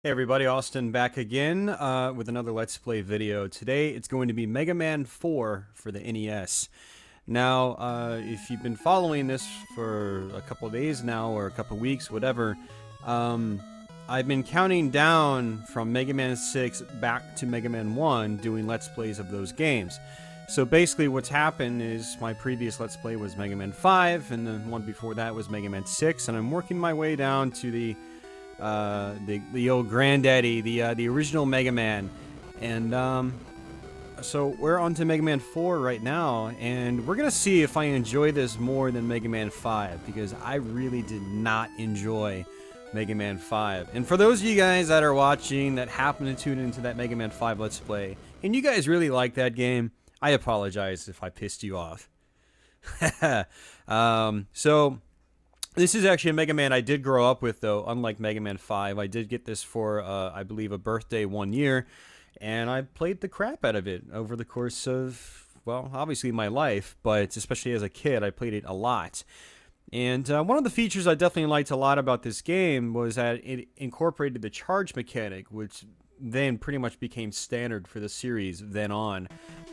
Hey everybody, Austin back again with another Let's Play video. Today it's going to be Mega Man 4 for the NES. Now, if you've been following this for a couple of days now, or a couple of weeks, whatever, I've been counting down from Mega Man 6 back to Mega Man 1, doing Let's Plays of those games. So basically what's happened is my previous Let's Play was Mega Man 5, and the one before that was Mega Man 6, and I'm working my way down to the old granddaddy, the original Mega Man, and so we're on to Mega Man 4 right now, and we're gonna see if I enjoy this more than Mega Man 5, because I really did not enjoy Mega Man 5. And for those of you guys that are watching that happen to tune into that Mega Man 5 Let's Play, and you guys really like that game, I apologize if I pissed you off. So this is actually a Mega Man I did grow up with, though, unlike Mega Man 5. I did get this for, I believe, a birthday one year, and I played the crap out of it over the course of, well, obviously my life, but especially as a kid, I played it a lot. And one of the features I definitely liked a lot about this game was that it incorporated the charge mechanic, which then pretty much became standard for the series then on,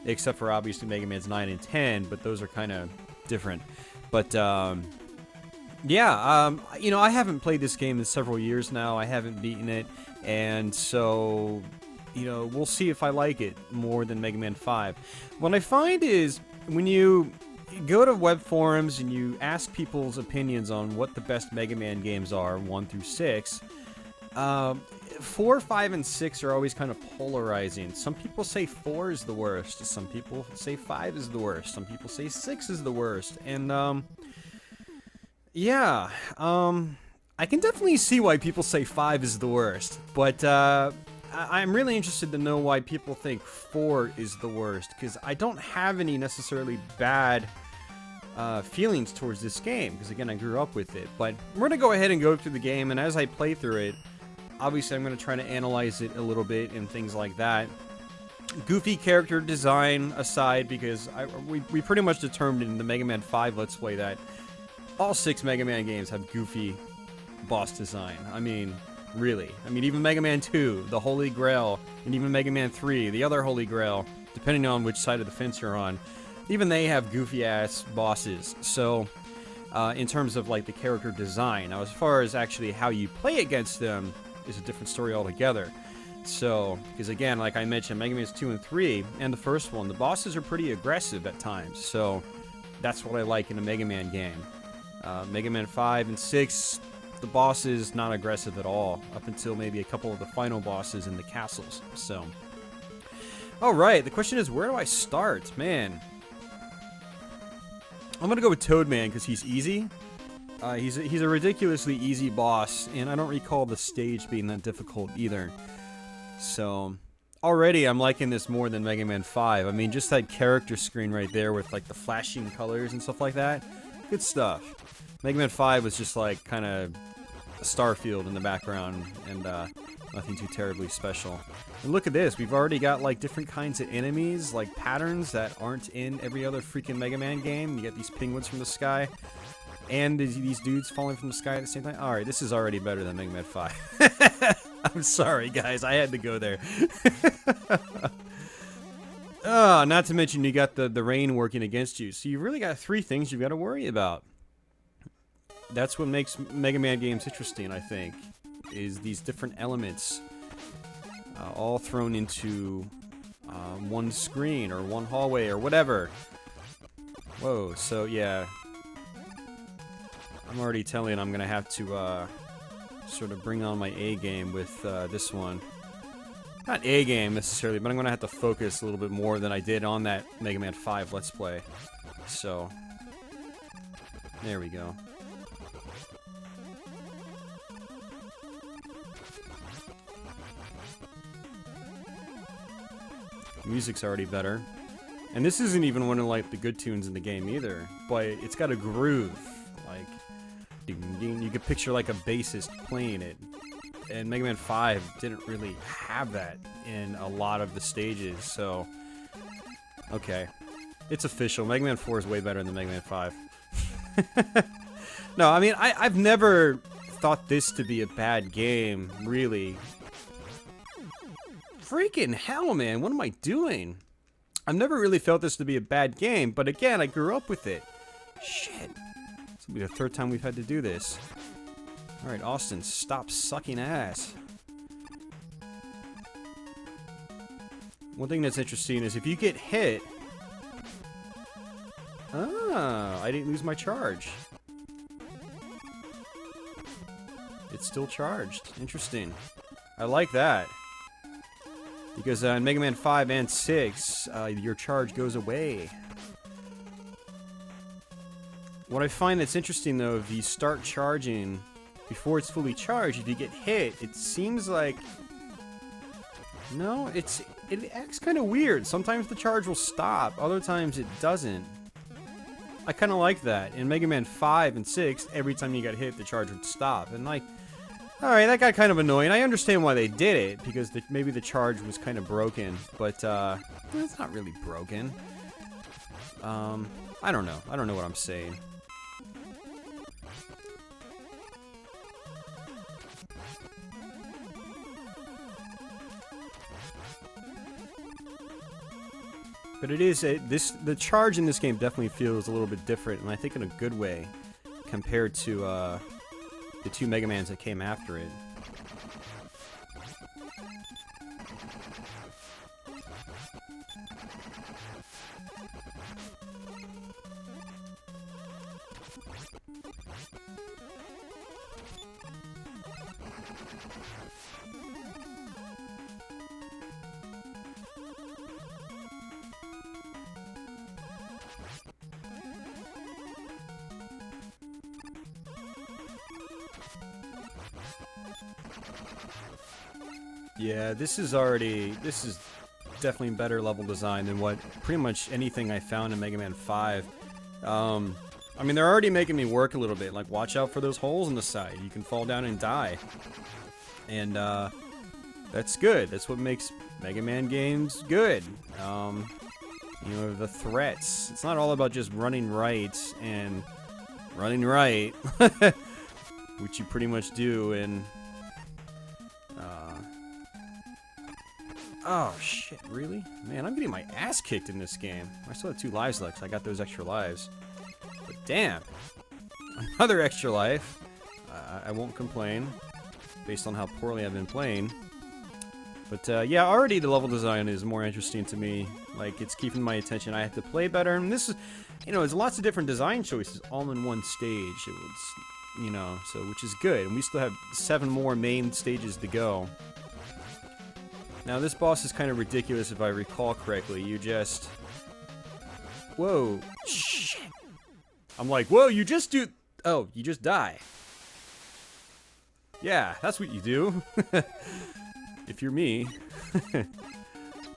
except for obviously Mega Man's 9 and 10, but those are kind of different. But, yeah, you know, I haven't played this game in several years now. I haven't beaten it, and so, you know, we'll see if I like it more than Mega Man 5. What I find is, when you go to web forums and you ask people's opinions on what the best Mega Man games are, 1 through 6, 4, 5, and 6 are always kind of polarizing. Some people say 4 is the worst. Some people say 5 is the worst. Some people say 6 is the worst. And, yeah, I can definitely see why people say 5 is the worst, but I'm really interested to know why people think 4 is the worst, because I don't have any necessarily bad feelings towards this game, because again, I grew up with it. But we're going to go ahead and go through the game, and as I play through it, obviously I'm going to try to analyze it a little bit and things like that. Goofy character design aside, because we pretty much determined in the Mega Man 5 Let's Play that all 6 Mega Man games have goofy boss design. I mean, really. I mean, even Mega Man 2, the Holy Grail, and even Mega Man 3, the other Holy Grail, depending on which side of the fence you're on, even they have goofy-ass bosses. So, in terms of, like, the character design. Now, as far as actually how you play against them is a different story altogether. So, because again, like I mentioned, Mega Man 2 and 3, and the first one, the bosses are pretty aggressive at times. So, that's what I like in a Mega Man game. Mega Man 5 and 6, the bosses not aggressive at all, up until maybe a couple of the final bosses in the castles. So, alright, the question is, where do I start? Man, I'm gonna go with Toadman, because he's easy. He's a ridiculously easy boss, and I don't recall the stage being that difficult either. So, already I'm liking this more than Mega Man 5. I mean, just that character screen right there with, like, the flashing colors and stuff like that. Good stuff. Mega Man 5 was just like kind of a Starfield in the background, and nothing too terribly special. And look at this, we've already got like different kinds of enemies, like patterns that aren't in every other freaking Mega Man game. You get these penguins from the sky, and these dudes falling from the sky at the same time. Alright, this is already better than Mega Man 5. I'm sorry guys, I had to go there. Not to mention you got the rain working against you, so you've really got 3 things you've got to worry about. That's what makes Mega Man games interesting, I think, is these different elements all thrown into one screen or one hallway or whatever. Whoa, so yeah, I'm already telling I'm gonna have to sort of bring on my A game with this one. Not A game necessarily, but I'm gonna have to focus a little bit more than I did on that Mega Man 5 Let's Play. So, there we go. Music's already better. And this isn't even one of like the good tunes in the game either, but it's got a groove. Like, you could picture like a bassist playing it. And Mega Man 5 didn't really have that in a lot of the stages, so okay. It's official. Mega Man 4 is way better than Mega Man 5. No, I mean, I've never thought this to be a bad game, really. Freaking hell, man. What am I doing? I've never really felt this to be a bad game, but again, I grew up with it. Shit. This will be the third time we've had to do this. Alright, Austin, stop sucking ass. One thing that's interesting is if you get hit... Ah, I didn't lose my charge. It's still charged. Interesting. I like that. Because in Mega Man 5 and 6, your charge goes away. What I find that's interesting, though, if you start charging before it's fully charged, if you get hit, it seems like... No, it acts kind of weird. Sometimes the charge will stop, other times it doesn't. I kind of like that. In Mega Man 5 and 6, every time you got hit, the charge would stop. And like... Alright, that got kind of annoying. I understand why they did it, because maybe the charge was kind of broken, but, it's not really broken. I don't know. I don't know what I'm saying. But it is, the charge in this game definitely feels a little bit different, and I think in a good way, compared to, the two Mega Mans that came after it. Yeah, this is definitely better level design than what pretty much anything I found in Mega Man 5. I mean, they're already making me work a little bit. Like, watch out for those holes in the side. You can fall down and die. And, that's good. That's what makes Mega Man games good. You know, the threats. It's not all about just running right and running right. Which you pretty much do in... Oh, shit, really? Man, I'm getting my ass kicked in this game. I still have 2 lives left, so I got those extra lives. But damn! Another extra life. I won't complain, based on how poorly I've been playing. But, yeah, already the level design is more interesting to me. Like, it's keeping my attention. I have to play better, and this is... You know, there's lots of different design choices all in one stage. It was, you know, so, which is good. And we still have 7 more main stages to go. Now, this boss is kind of ridiculous if I recall correctly. You just... Whoa. Shit. I'm like, whoa, you just do... Oh, you just die. Yeah, that's what you do. If you're me.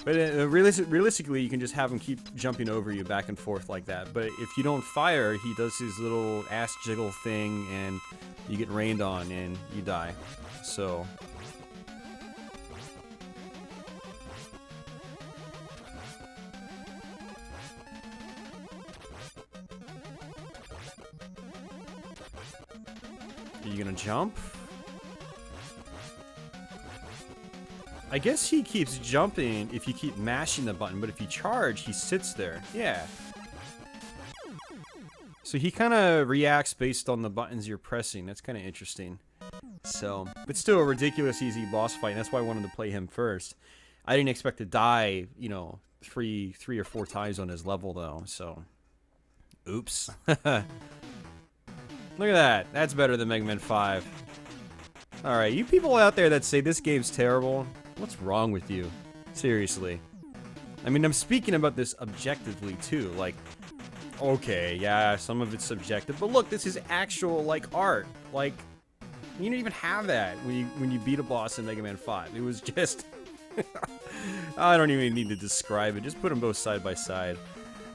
But realistically, you can just have him keep jumping over you back and forth like that. But if you don't fire, he does his little ass jiggle thing, and you get rained on, and you die. So... Are you gonna jump? I guess he keeps jumping if you keep mashing the button, but if you charge, he sits there. Yeah. So he kind of reacts based on the buttons you're pressing. That's kind of interesting. So, but still a ridiculous easy boss fight, and that's why I wanted to play him first. I didn't expect to die, you know, three or four times on his level, though, so... Oops. Look at that. That's better than Mega Man 5. Alright, you people out there that say this game's terrible, what's wrong with you? Seriously. I mean, I'm speaking about this objectively, too. Like, okay, yeah, some of it's subjective, but look, this is actual, like, art. Like, you don't even have that when you beat a boss in Mega Man 5. It was just... I don't even need to describe it. Just put them both side by side.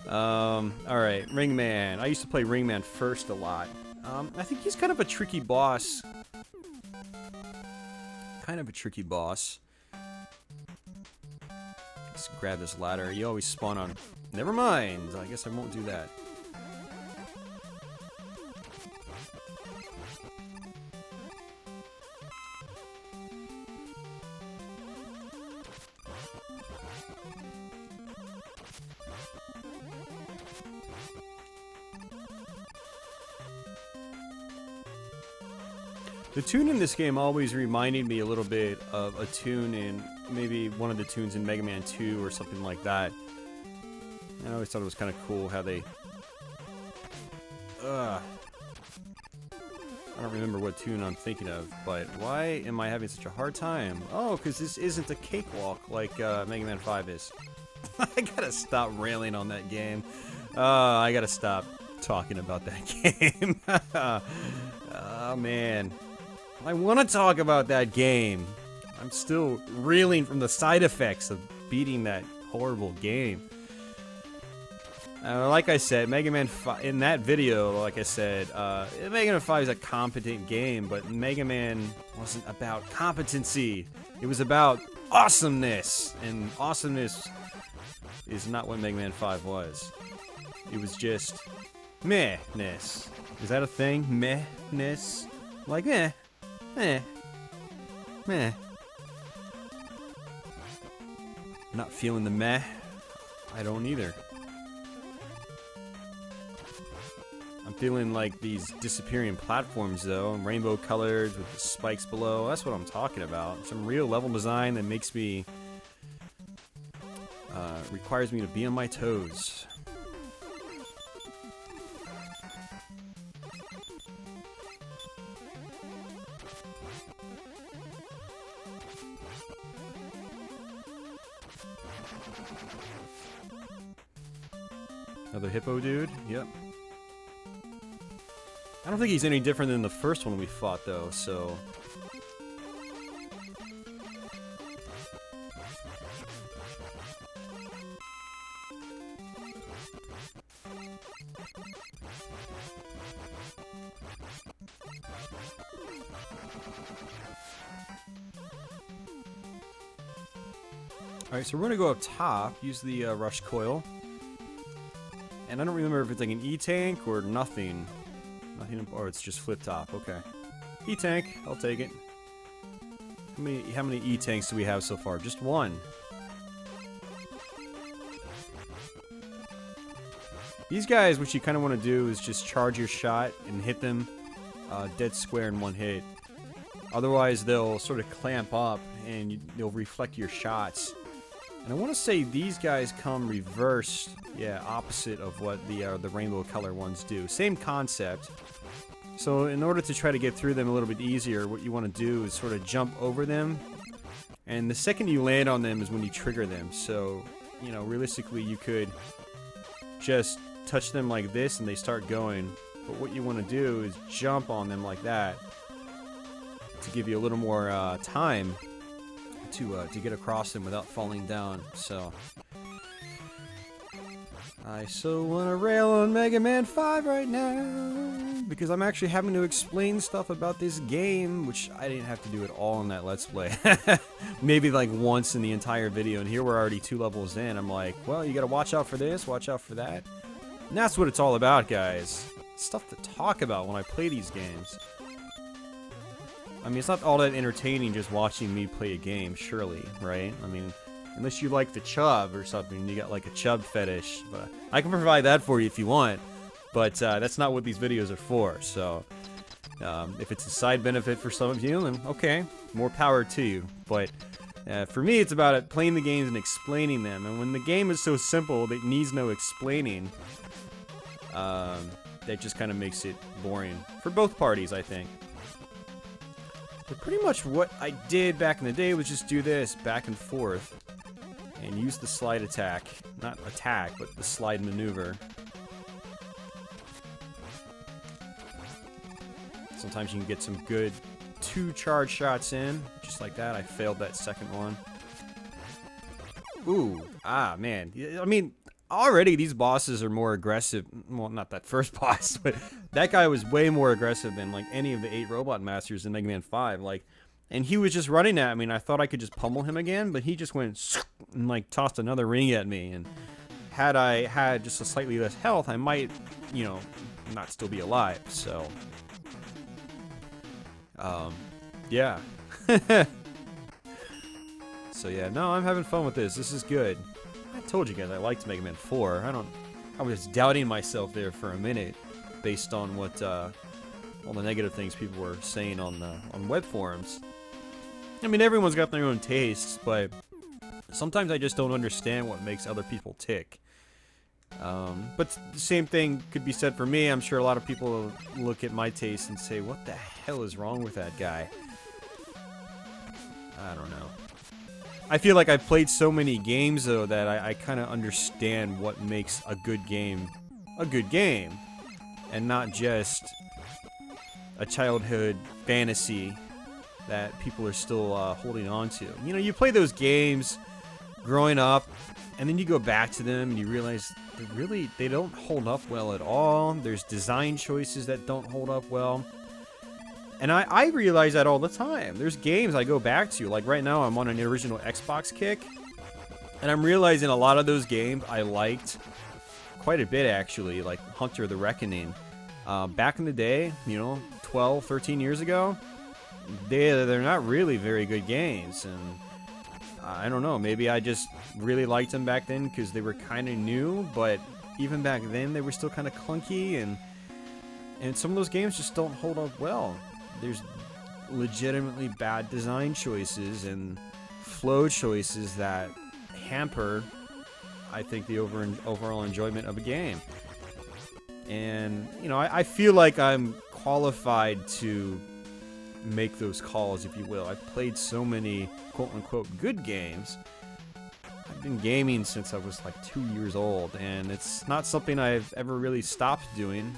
Alright, Ringman. I used to play Ringman first a lot. I think he's kind of a tricky boss. Let's grab this ladder. You always spawn on... Never mind. I guess I won't do that. The tune in this game always reminded me a little bit of a tune in maybe one of the tunes in Mega Man 2 or something like that. I always thought it was kind of cool how they... I don't remember what tune I'm thinking of, but why am I having such a hard time? Oh, because this isn't a cakewalk like Mega Man 5 is. I gotta stop railing on that game. I gotta stop talking about that game. Oh, man. I want to talk about that game. I'm still reeling from the side effects of beating that horrible game. Like I said, Mega Man 5, in that video, like I said, Mega Man 5 is a competent game, but Mega Man wasn't about competency. It was about awesomeness, and awesomeness is not what Mega Man 5 was. It was just meh-ness. Is that a thing? Meh-ness? Like, meh. Meh. Meh. Not feeling the meh. I don't either. I'm feeling like these disappearing platforms, though, rainbow colored with the spikes below. That's what I'm talking about. Some real level design that makes me... requires me to be on my toes. Another hippo dude? Yep. I don't think he's any different than the first one we fought, though, so... Alright, so we're gonna go up top, use the rush coil. And I don't remember if it's like an E-tank or nothing. Nothing, or it's just flip top. Okay. E-tank, I'll take it. How many E-tanks do we have so far? Just one. These guys, what you kind of want to do is just charge your shot and hit them dead square in one hit. Otherwise, they'll sort of clamp up and they'll reflect your shots. And I want to say these guys come reversed, yeah, opposite of what the rainbow color ones do. Same concept. So in order to try to get through them a little bit easier, what you want to do is sort of jump over them. And the second you land on them is when you trigger them. So, you know, realistically you could just touch them like this and they start going. But what you want to do is jump on them like that to give you a little more time to get across them without falling down. So I so want to rail on Mega Man 5 right now because I'm actually having to explain stuff about this game, which I didn't have to do at all in that Let's Play. Maybe like once in the entire video, and here we're already 2 levels in. I'm like, well, you gotta watch out for this, watch out for that. And that's what it's all about, guys. Stuff to talk about when I play these games. I mean, it's not all that entertaining just watching me play a game, surely, right? I mean, unless you like the chub or something, you got like a chub fetish. But I can provide that for you if you want, but that's not what these videos are for. So, if it's a side benefit for some of you, then okay, more power to you. But for me, it's about playing the games and explaining them. And when the game is so simple that it needs no explaining, that just kind of makes it boring for both parties, I think. But pretty much what I did back in the day was just do this back and forth and use the slide attack. Not attack, but the slide maneuver. Sometimes you can get some good 2 charge shots in, just like that. I failed that second one. Ooh, man. I mean, already these bosses are more aggressive. Well, not that first boss, but that guy was way more aggressive than like any of the 8 robot masters in Mega Man 5. Like, and he was just running at me, and I thought I could just pummel him again, but he just went and like tossed another ring at me. And had I had just a slightly less health, I might, you know, not still be alive. So, yeah. So yeah, no, I'm having fun with this. This is good. I told you guys I liked Mega Man 4. I was doubting myself there for a minute based on what all the negative things people were saying on web forums. I mean, everyone's got their own tastes, but sometimes I just don't understand what makes other people tick. But the same thing could be said for me. I'm sure a lot of people look at my taste and say, what the hell is wrong with that guy? I don't know. I feel like I've played so many games, though, that I kind of understand what makes a good game, and not just a childhood fantasy that people are still holding on to. You know, you play those games growing up, and then you go back to them and you realize they don't hold up well at all. There's design choices that don't hold up well. And I realize that all the time. There's games I go back to, like right now I'm on an original Xbox kick, and I'm realizing a lot of those games I liked quite a bit, actually, like Hunter the Reckoning. Back in the day, you know, 12, 13 years ago, they're not really very good games, and I don't know, maybe I just really liked them back then because they were kind of new, but even back then they were still kind of clunky, and some of those games just don't hold up well. There's legitimately bad design choices and flow choices that hamper, I think, the overall enjoyment of a game. And, you know, I feel like I'm qualified to make those calls, if you will. I've played so many quote-unquote good games. I've been gaming since I was like 2 years old, and it's not something I've ever really stopped doing.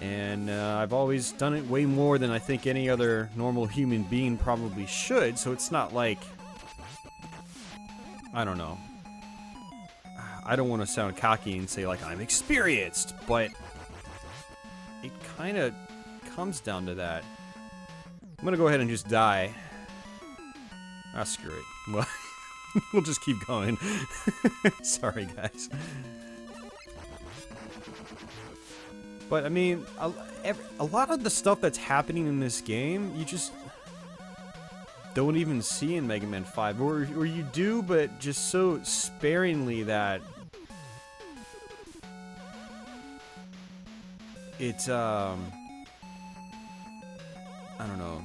And I've always done it way more than I think any other normal human being probably should, so it's not like, I don't know. I don't want to sound cocky and say like I'm experienced, but it kind of comes down to that. I'm gonna go ahead and just die. Ah, screw it. Well, we'll just keep going. Sorry, guys. But I mean, a lot of the stuff that's happening in this game, you just don't even see in Mega Man 5, or you do, but just so sparingly that it's I don't know.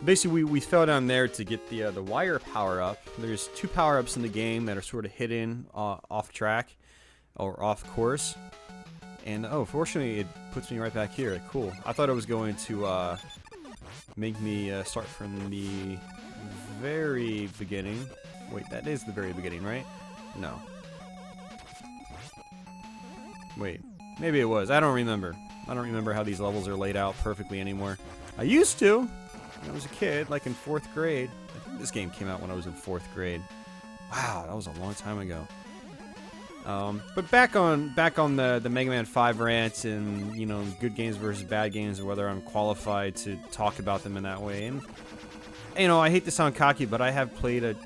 Basically, we fell down there to get the wire power up. There's 2 power-ups in the game that are sort of hidden off track or off course. And oh, fortunately, it puts me right back here. Cool. I thought it was going to make me start from the very beginning. Wait, that is the very beginning, right? No. Wait, maybe it was. I don't remember. I don't remember how these levels are laid out perfectly anymore. I used to when I was a kid, like in 4th grade. I think this game came out when I was in 4th grade. Wow, that was a long time ago. But back on the Mega Man 5 rant, and you know, good games versus bad games, and whether I'm qualified to talk about them in that way. And you know, I hate to sound cocky, but I have played a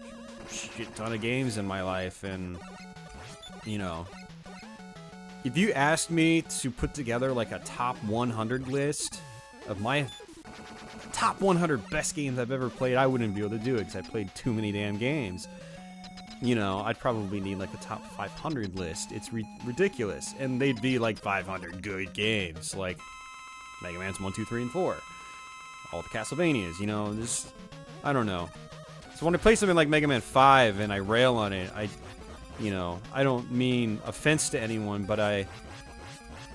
shit ton of games in my life, and you know, if you asked me to put together like a top 100 list of my top 100 best games I've ever played, I wouldn't be able to do it because I played too many damn games. You know, I'd probably need like a top 500 list. It's ridiculous. And they'd be like 500 good games, like Mega Man's 1, 2, 3, and 4. All the Castlevanias, you know, this, I don't know. So when I play something like Mega Man 5 and I rail on it, you know, I don't mean offense to anyone, but I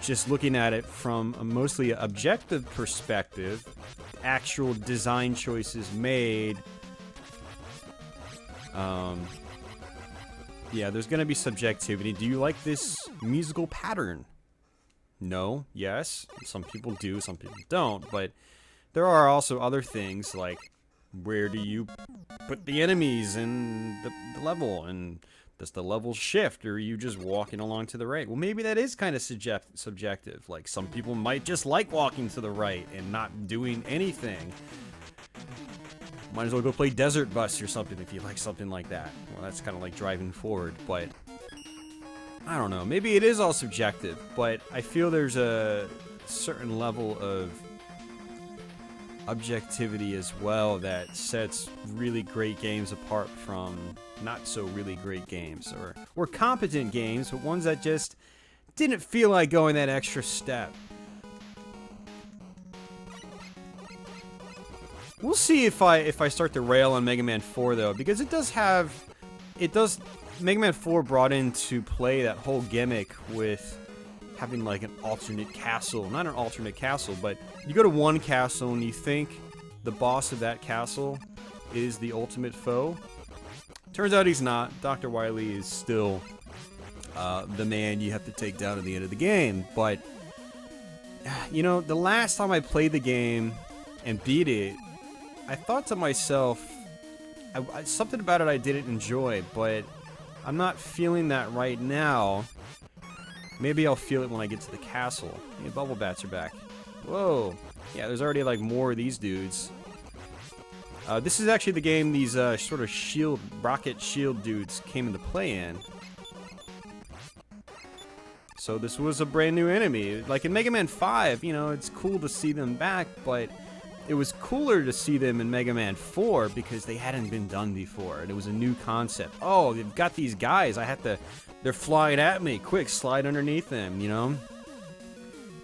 just looking at it from a mostly objective perspective, actual design choices made, yeah, there's gonna be subjectivity. Do you like this musical pattern? No, yes. Some people do, some people don't, but there are also other things like where do you put the enemies in the level, and does the level shift, or are you just walking along to the right? Well, maybe that is kind of subjective. Like, some people might just like walking to the right and not doing anything. Might as well go play Desert Bus or something if you like something like that. Well, that's kind of like driving forward, but I don't know. Maybe it is all subjective, but I feel there's a certain level of objectivity as well that sets really great games apart from not so really great games, or competent games, but ones that just didn't feel like going that extra step. We'll see if I start to rail on Mega Man 4 though, because it does Mega Man 4 brought into play that whole gimmick with having like an alternate castle. Not an alternate castle, but you go to one castle and you think the boss of that castle is the ultimate foe. Turns out he's not. Dr. Wily is still the man you have to take down at the end of the game. But, you know, the last time I played the game and beat it, I thought to myself, something about it I didn't enjoy, but I'm not feeling that right now. Maybe I'll feel it when I get to the castle. Hey, Bubble Bats are back. Whoa. Yeah, there's already like more of these dudes. This is actually the game these sort of rocket shield dudes came into play in. So this was a brand new enemy. Like in Mega Man 5, you know, it's cool to see them back, but it was cooler to see them in Mega Man 4 because they hadn't been done before, and it was a new concept. Oh, they've got these guys. They're flying at me. Quick, slide underneath them, you know?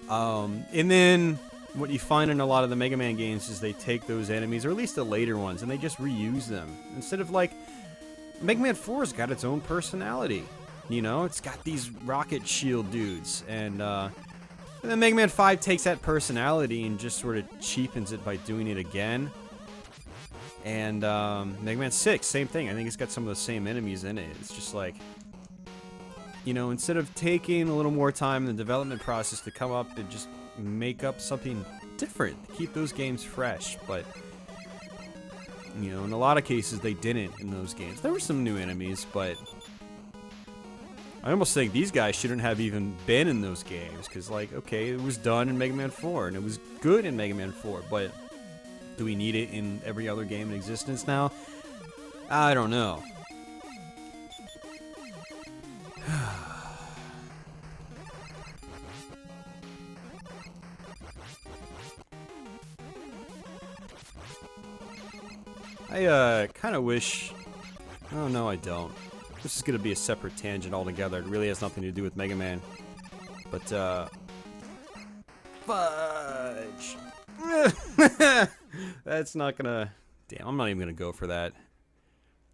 And then what you find in a lot of the Mega Man games is they take those enemies, or at least the later ones, and they just reuse them. Instead of like, Mega Man 4's got its own personality. You know, it's got these rocket shield dudes, and then Mega Man 5 takes that personality and just sort of cheapens it by doing it again. And Mega Man 6, same thing. I think it's got some of the same enemies in it. It's just like, you know, instead of taking a little more time in the development process to come up and just make up something different, to keep those games fresh. But, you know, in a lot of cases they didn't in those games. There were some new enemies, but I almost think these guys shouldn't have even been in those games, because, like, okay, it was done in Mega Man 4, and it was good in Mega Man 4, but do we need it in every other game in existence now? I don't know. I kind of wish... Oh, no, I don't. This is going to be a separate tangent altogether. It really has nothing to do with Mega Man. But, fudge! That's not gonna... Damn, I'm not even gonna go for that.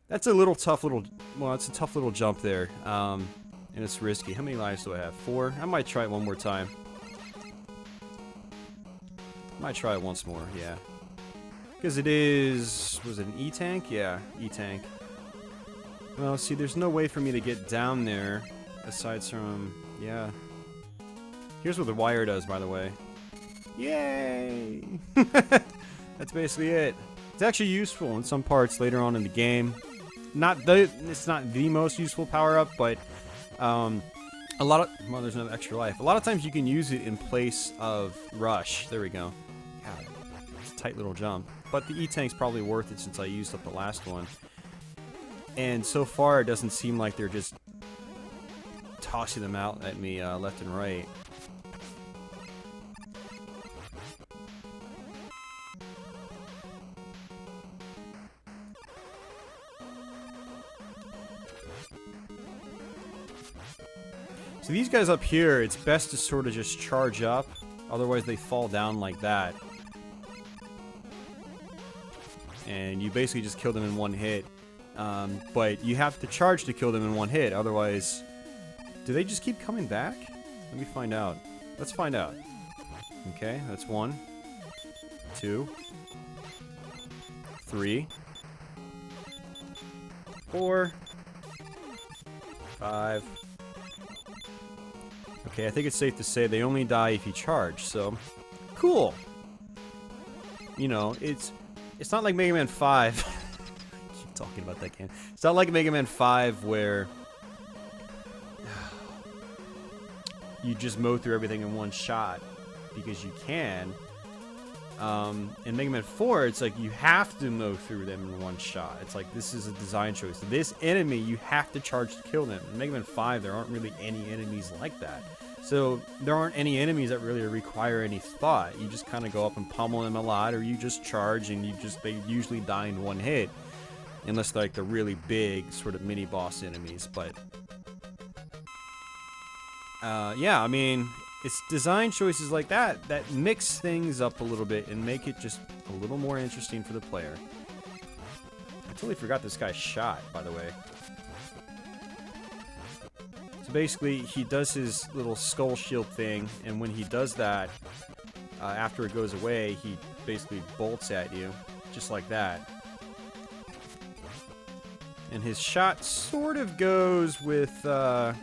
That's a little tough little... Well, it's a tough little jump there. And it's risky. How many lives do I have? 4? I might try it one more time. Might try it once more, yeah. Because it is... Was it an E-Tank? Yeah, E-Tank. Well, see, there's no way for me to get down there, aside from... Yeah. Here's what the wire does, by the way. Yay! That's basically it. It's actually useful in some parts later on in the game. It's not the most useful power-up, but a lot of... Well, there's another extra life. A lot of times you can use it in place of Rush. There we go. God, it's a tight little jump. But the E-Tank's probably worth it since I used up the last one. And so far, it doesn't seem like they're just tossing them out at me left and right. So these guys up here, it's best to sort of just charge up, otherwise they fall down like that. And you basically just kill them in one hit. But you have to charge to kill them in one hit, otherwise... Do they just keep coming back? Let me find out. Let's find out. Okay, that's 1, 2, 3, 4, 5... Okay, I think it's safe to say they only die if you charge, so... Cool! You know, it's not like Mega Man 5... I keep talking about that game. It's not like Mega Man 5 where... you just mow through everything in one shot, because you can. In Mega Man 4, it's like you have to mow through them in one shot. It's like, this is a design choice. This enemy, you have to charge to kill them. In Mega Man 5, there aren't really any enemies like that. So, there aren't any enemies that really require any thought. You just kind of go up and pummel them a lot, or you just charge and they usually die in one hit. Unless they're like the really big, sort of mini-boss enemies, but... yeah, I mean, it's design choices like that that mix things up a little bit and make it just a little more interesting for the player. I totally forgot this guy's shot, by the way. So basically, he does his little skull shield thing, and when he does that, after it goes away, he basically bolts at you, just like that. And his shot sort of goes with, goes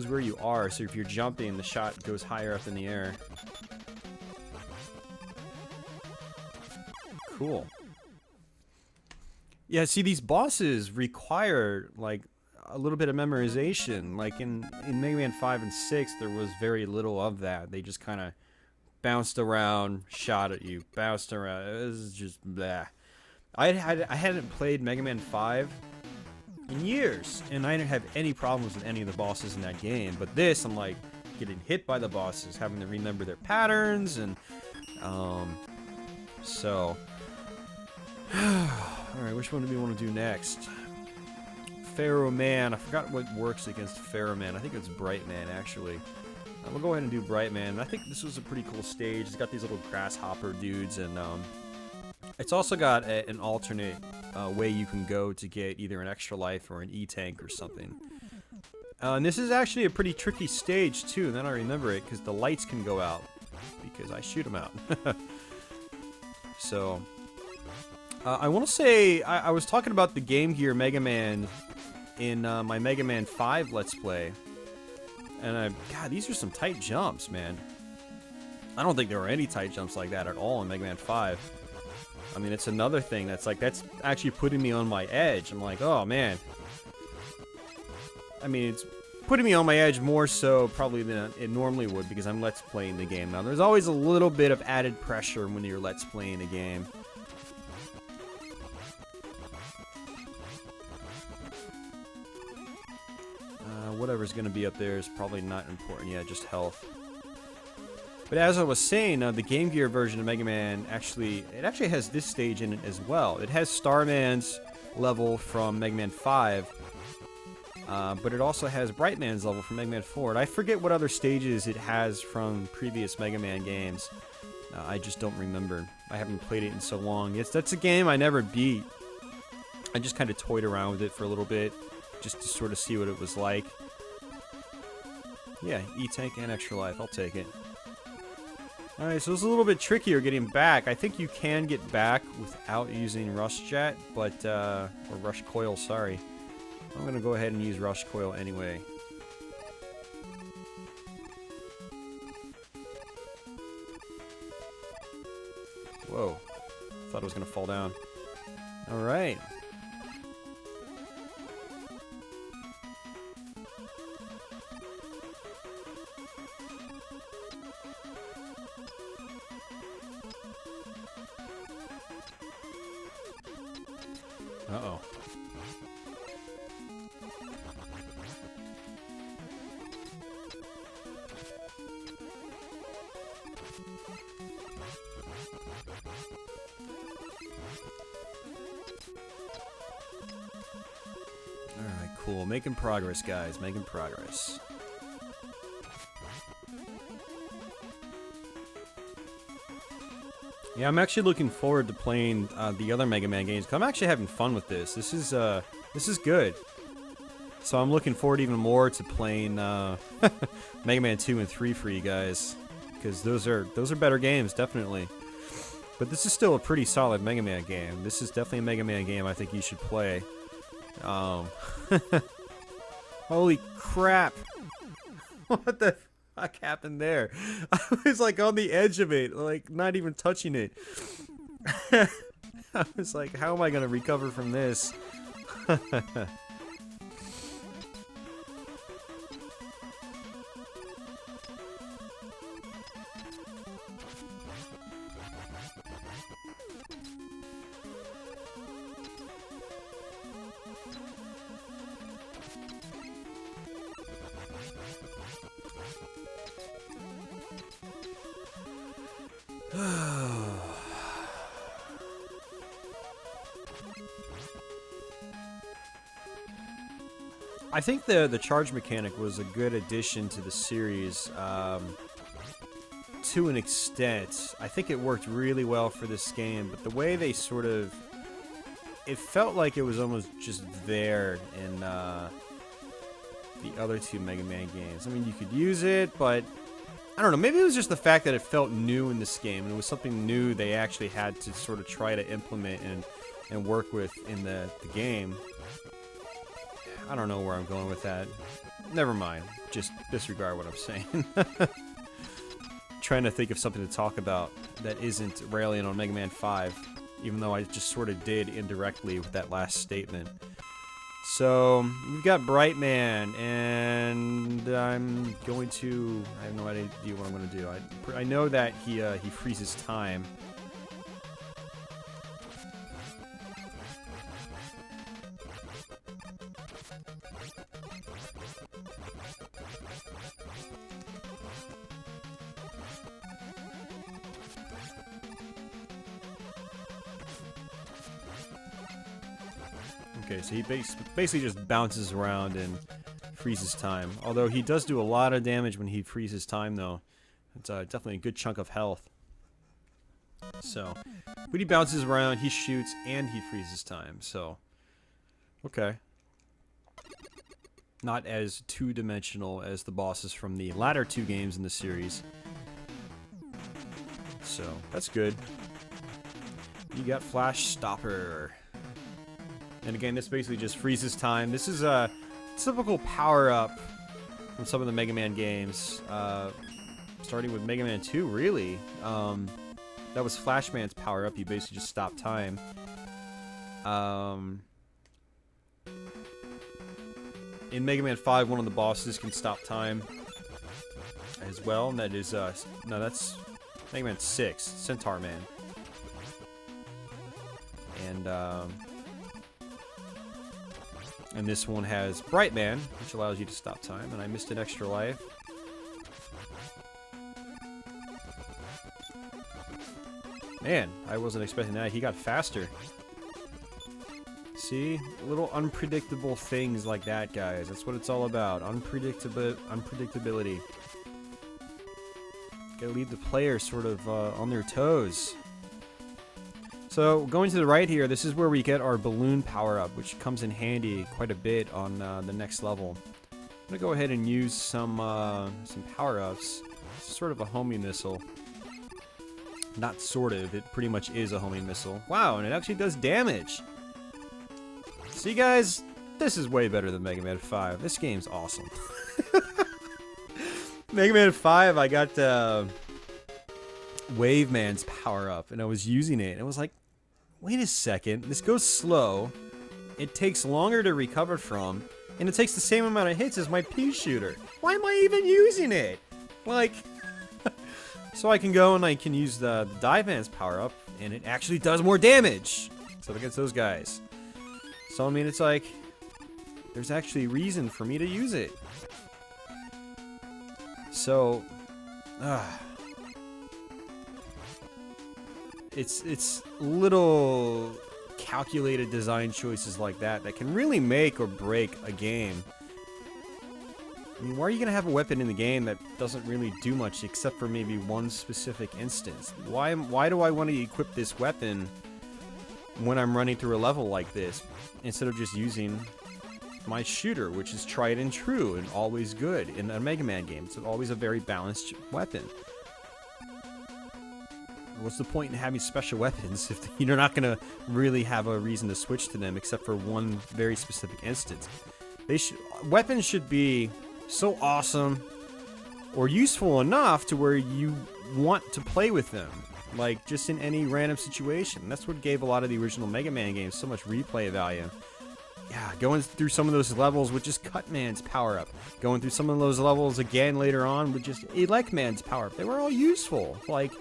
where you are, so if you're jumping, the shot goes higher up in the air. Cool. Yeah, see, these bosses require, like, a little bit of memorization. Like, in Mega Man 5 and 6, there was very little of that. They just kind of bounced around, shot at you, bounced around. It was just blah. I hadn't played Mega Man 5 in years, and I didn't have any problems with any of the bosses in that game. But this, I'm like, getting hit by the bosses, having to remember their patterns, and, so... Alright, which one do we want to do next? Pharaoh Man. I forgot what works against Pharaoh Man. I think it's Bright Man, actually. We'll go ahead and do Bright Man. I think this was a pretty cool stage. It's got these little grasshopper dudes, and it's also got an alternate way you can go to get either an extra life or an E-tank or something. And this is actually a pretty tricky stage, too, and then I remember it, because the lights can go out, because I shoot them out. So... I want to say, I was talking about the Game Gear Mega Man in my Mega Man 5 Let's Play. And God, these are some tight jumps, man. I don't think there were any tight jumps like that at all in Mega Man 5. I mean, it's another thing that's like, that's actually putting me on my edge. I'm like, oh man. I mean, it's putting me on my edge more so probably than it normally would because I'm Let's Playing the game. Now, there's always a little bit of added pressure when you're Let's Playing a game. Whatever's going to be up there is probably not important. Yeah, just health. But as I was saying, the Game Gear version of Mega Man actually has this stage in it as well. It has Starman's level from Mega Man 5, but it also has Bright Man's level from Mega Man 4. And I forget what other stages it has from previous Mega Man games. I just don't remember. I haven't played it in so long. That's a game I never beat. I just kind of toyed around with it for a little bit, just to sort of see what it was like. Yeah, E-tank and extra life. I'll take it. Alright, so it's a little bit trickier getting back. I think you can get back without using Rush Jet, but, or Rush Coil, sorry. I'm gonna go ahead and use Rush Coil anyway. Whoa. Thought it was gonna fall down. Alright. Uh-oh. Alright, cool. Making progress, guys. Making progress. Yeah, I'm actually looking forward to playing the other Mega Man games. 'Cause I'm actually having fun with this. This is good. So I'm looking forward even more to playing Mega Man 2 and 3 for you guys, because those are better games, definitely. But this is still a pretty solid Mega Man game. This is definitely a Mega Man game I think you should play. Holy crap! What the fuck happened there? I was like on the edge of it, like not even touching it. I was like, how am I gonna recover from this? I think the charge mechanic was a good addition to the series. To an extent, I think it worked really well for this game, but the way they sort of... It felt like it was almost just there in the other two Mega Man games. I mean, you could use it, but... I don't know, maybe it was just the fact that it felt new in this game, and it was something new they actually had to sort of try to implement and work with in the game. I don't know where I'm going with that. Never mind. Just disregard what I'm saying. Trying to think of something to talk about that isn't railing on Mega Man 5, even though I just sort of did indirectly with that last statement. So, we've got Brightman, and I'm going to... I have no idea what I'm going to do. I know that he freezes time. Okay, so he basically just bounces around and freezes time. Although he does do a lot of damage when he freezes time, though. It's definitely a good chunk of health. So, when he bounces around, he shoots and he freezes time. So, okay. Not as two-dimensional as the bosses from the latter two games in the series. So, that's good. You got Flash Stopper. And again, this basically just freezes time. This is a typical power-up from some of the Mega Man games. Starting with Mega Man 2, really. That was Flashman's power-up. You basically just stop time. In Mega Man 5, one of the bosses can stop time as well. And that is, no, that's Mega Man 6, Centaur Man. And this one has Brightman, which allows you to stop time, and I missed an extra life. Man, I wasn't expecting that. He got faster. See? Little unpredictable things like that, guys. That's what it's all about. Unpredictability. Gotta leave the player sort of on their toes. So, going to the right here, this is where we get our balloon power-up, which comes in handy quite a bit on the next level. I'm gonna go ahead and use some power-ups. It's sort of a homing missile. Not sort of, it pretty much is a homing missile. Wow, and it actually does damage! See, guys, this is way better than Mega Man 5. This game's awesome. Mega Man 5, I got Wave Man's power-up, and I was using it, and it was like, wait a second, this goes slow, it takes longer to recover from, and it takes the same amount of hits as my pea shooter. Why am I even using it? Like, so I can go and I can use the Dive Man's power-up, and it actually does more damage. So against those guys. So I mean, it's like, there's actually reason for me to use it. So, it's little calculated design choices like that that can really make or break a game. I mean, why are you going to have a weapon in the game that doesn't really do much except for maybe one specific instance? Why do I want to equip this weapon when I'm running through a level like this instead of just using my shooter, which is tried and true and always good in a Mega Man game? It's always a very balanced weapon. What's the point in having special weapons if you're not going to really have a reason to switch to them except for one very specific instance? Weapons should be so awesome or useful enough to where you want to play with them, like just in any random situation. That's what gave a lot of the original Mega Man games so much replay value. Yeah, going through some of those levels with just Cutman's power-up. Going through some of those levels again later on with just Elecman's power-up. They were all useful. Like,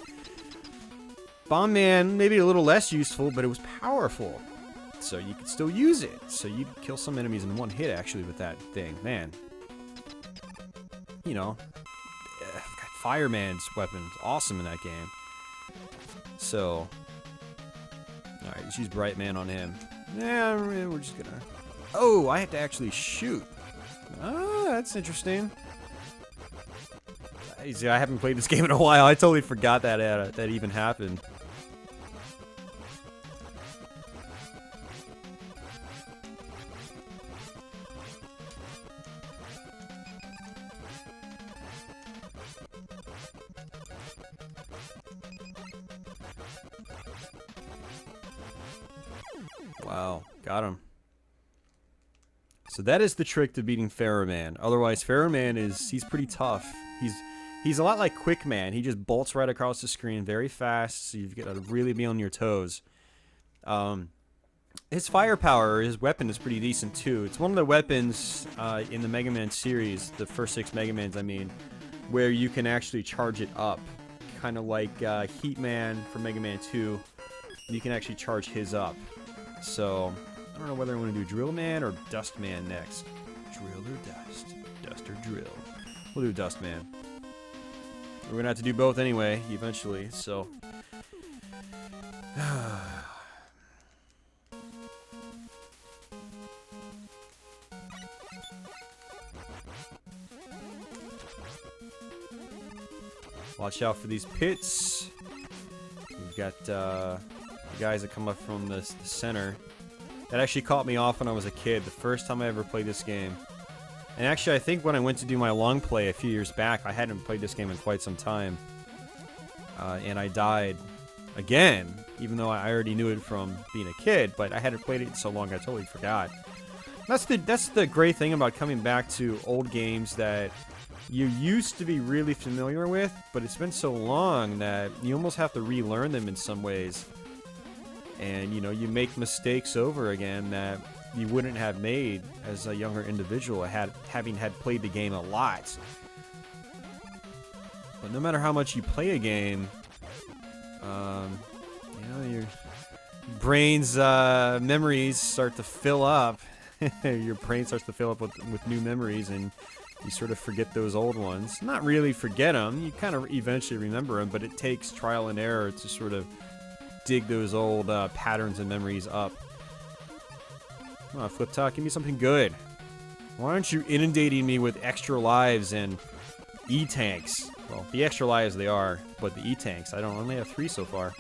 Bomb Man, maybe a little less useful, but it was powerful. So you could still use it. So you could kill some enemies in one hit, actually, with that thing. Man. You know, Fireman's weapon. Awesome in that game. So, alright, let's use Bright Man on him. Yeah, we're just gonna... Oh, I have to actually shoot. Ah, that's interesting. See, I haven't played this game in a while. I totally forgot that even happened. Wow, got him. So that is the trick to beating Pharaoh Man. Otherwise, Pharaoh Man he's pretty tough. He's a lot like Quick Man. He just bolts right across the screen very fast, so you've got to really be on your toes. His firepower, his weapon is pretty decent too. It's one of the weapons in the Mega Man series, the first 6 Mega Mans, I mean, where you can actually charge it up. Kind of like Heat Man from Mega Man 2. You can actually charge his up. So, I don't know whether I want to do Drill Man or Dust Man next. Drill or Dust? Dust or Drill? We'll do Dust Man. We're going to have to do both anyway, eventually, so... Watch out for these pits. We've got the guys that come up from the center. That actually caught me off when I was a kid, the first time I ever played this game. And actually, I think when I went to do my long play a few years back, I hadn't played this game in quite some time. And I died again, even though I already knew it from being a kid, but I hadn't played it in so long I totally forgot. That's the great thing about coming back to old games that you used to be really familiar with, but it's been so long that you almost have to relearn them in some ways. And, you know, you make mistakes over again that you wouldn't have made as a younger individual having played the game a lot. But no matter how much you play a game, you know, your brain's memories start to fill up. Your brain starts to fill up with new memories, and you sort of forget those old ones. Not really forget them, you kind of eventually remember them, but it takes trial and error to sort of dig those old patterns and memories up. Come on, Flip Top, give me something good. Why aren't you inundating me with extra lives and E-tanks? Well, the extra lives they are, but the E-tanks, I only have 3 so far.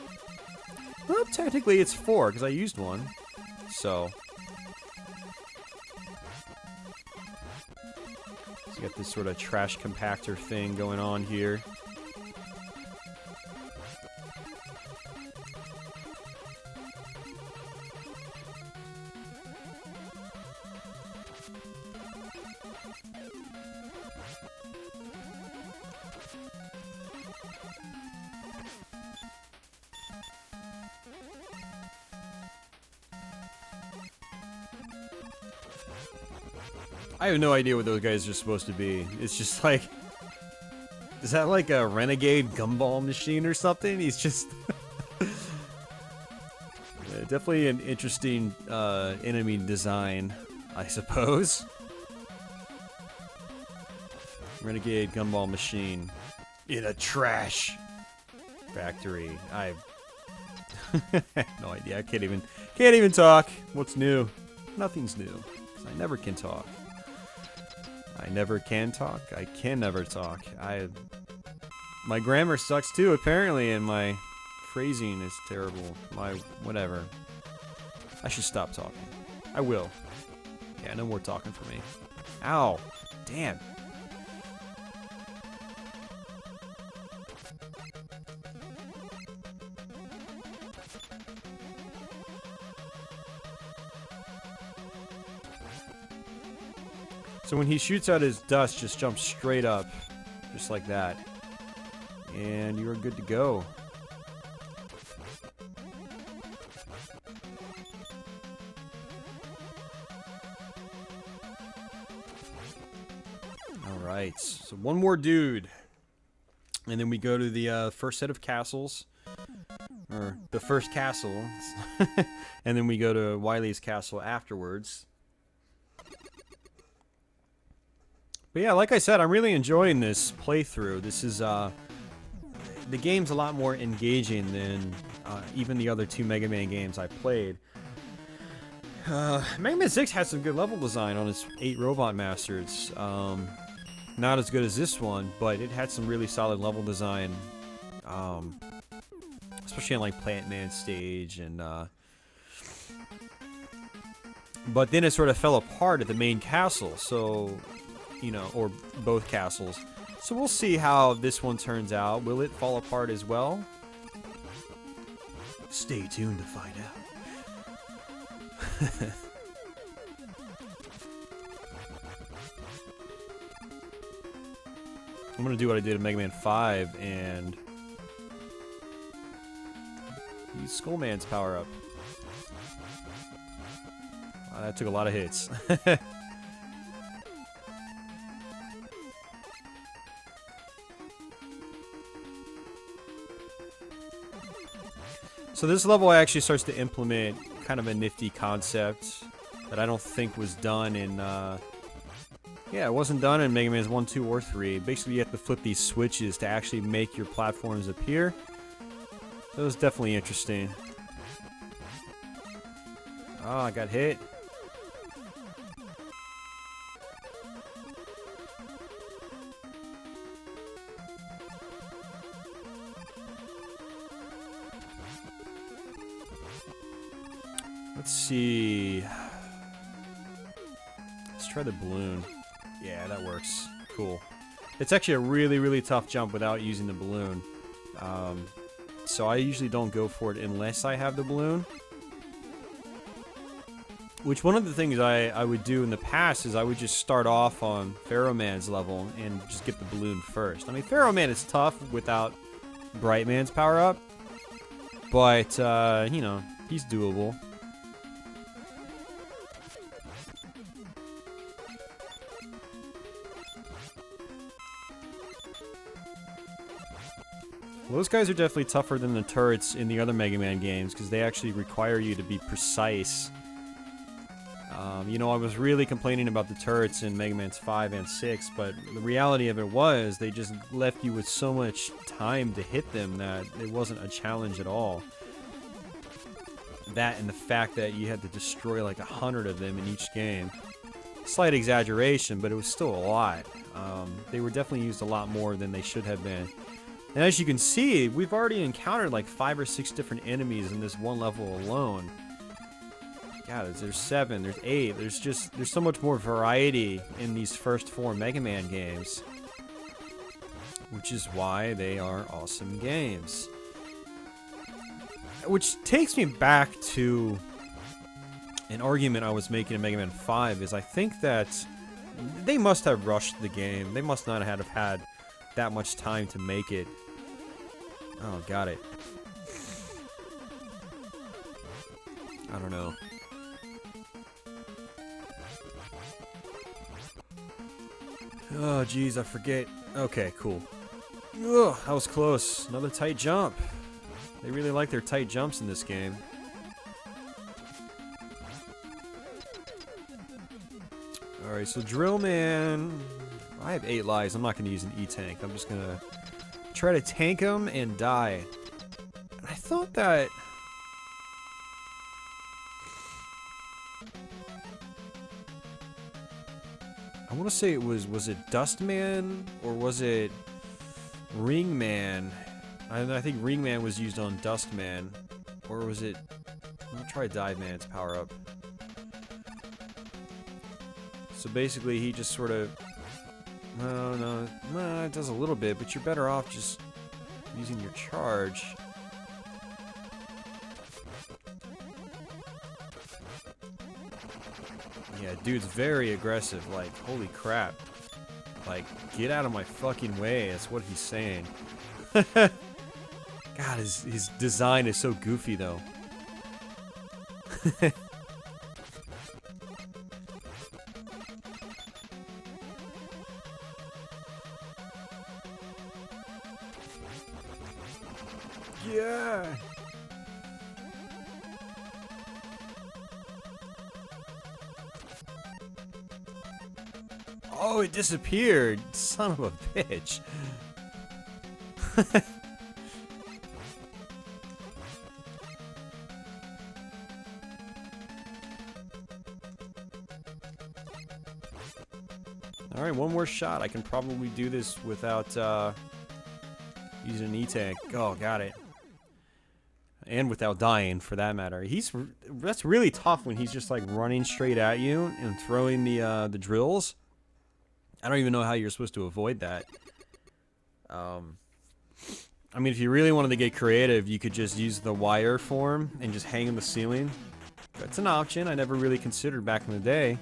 Well, technically it's 4, because I used one. So... you got this sort of trash compactor thing going on here. I have no idea what those guys are supposed to be. It's just like... is that like a renegade gumball machine or something? He's just... yeah, definitely an interesting enemy design, I suppose. Renegade gumball machine in a trash factory. I have no idea. I can't even talk. What's new? Nothing's new. 'Cause I never can talk. I never can talk. I can never talk. My grammar sucks too, apparently, and my phrasing is terrible. My whatever. I should stop talking. I will. Yeah, no more talking for me. Ow. Damn. So when he shoots out his dust, just jump straight up, just like that. And you are good to go. Alright, so one more dude. And then we go to the first set of castles. Or the first castle. And then we go to Wily's castle afterwards. But yeah, like I said, I'm really enjoying this playthrough. This is, the game's a lot more engaging than even the other 2 Mega Man games I played. Mega Man 6 had some good level design on its 8 Robot Masters. Not as good as this one, but it had some really solid level design. Especially on like Plant Man stage and but then it sort of fell apart at the main castle, so you know, or both castles. So we'll see how this one turns out. Will it fall apart as well? Stay tuned to find out. I'm gonna do what I did in Mega Man 5 and use Skullman's power up. That took a lot of hits. So this level actually starts to implement kind of a nifty concept that I don't think was done in, yeah, it wasn't done in Mega Man 1, 2, or 3. Basically, you have to flip these switches to actually make your platforms appear. That was definitely interesting. Oh, I got hit. Let's see. Let's try the balloon. Yeah, that works. Cool. It's actually a really, really tough jump without using the balloon. So I usually don't go for it unless I have the balloon. Which one of the things I would do in the past is I would just start off on Pharaoh Man's level and just get the balloon first. I mean, Pharaoh Man is tough without Bright Man's power up. But, you know, he's doable. Those guys are definitely tougher than the turrets in the other Mega Man games because they actually require you to be precise. You know, I was really complaining about the turrets in Mega Man 5 and 6, but the reality of it was they just left you with so much time to hit them that it wasn't a challenge at all. That and the fact that you had to destroy like 100 of them in each game. Slight exaggeration, but it was still a lot. They were definitely used a lot more than they should have been. And as you can see, we've already encountered like 5 or 6 different enemies in this one level alone. God, there's 7, there's 8, there's so much more variety in these first 4 Mega Man games. Which is why they are awesome games. Which takes me back to an argument I was making in Mega Man 5, is I think that they must have rushed the game. They must not have had that much time to make it. Oh, got it. I don't know. Oh, geez, I forget. Okay, cool. Ugh, that was close. Another tight jump. They really like their tight jumps in this game. Alright, so Drill Man... I have 8 lives. I'm not going to use an E-Tank. I'm just going to try to tank him and die. And I thought that... I want to say it was it Dustman or was it Ringman? I think Ringman was used on Dustman, or was it? I'm gonna try Dive Man's power up. So basically, he just sort of no, it does a little bit, but you're better off just using your charge. Yeah, dude's very aggressive, like, holy crap. Like, get out of my fucking way, that's what he's saying. God, his design is so goofy, though. Yeah! Oh, it disappeared! Son of a bitch. Alright, one more shot. I can probably do this without using an E-Tank. Oh, got it. And without dying, for that matter. That's really tough when he's just like running straight at you and throwing the drills. I don't even know how you're supposed to avoid that. I mean, if you really wanted to get creative, you could just use the wire form and just hang in the ceiling. That's an option I never really considered back in the day.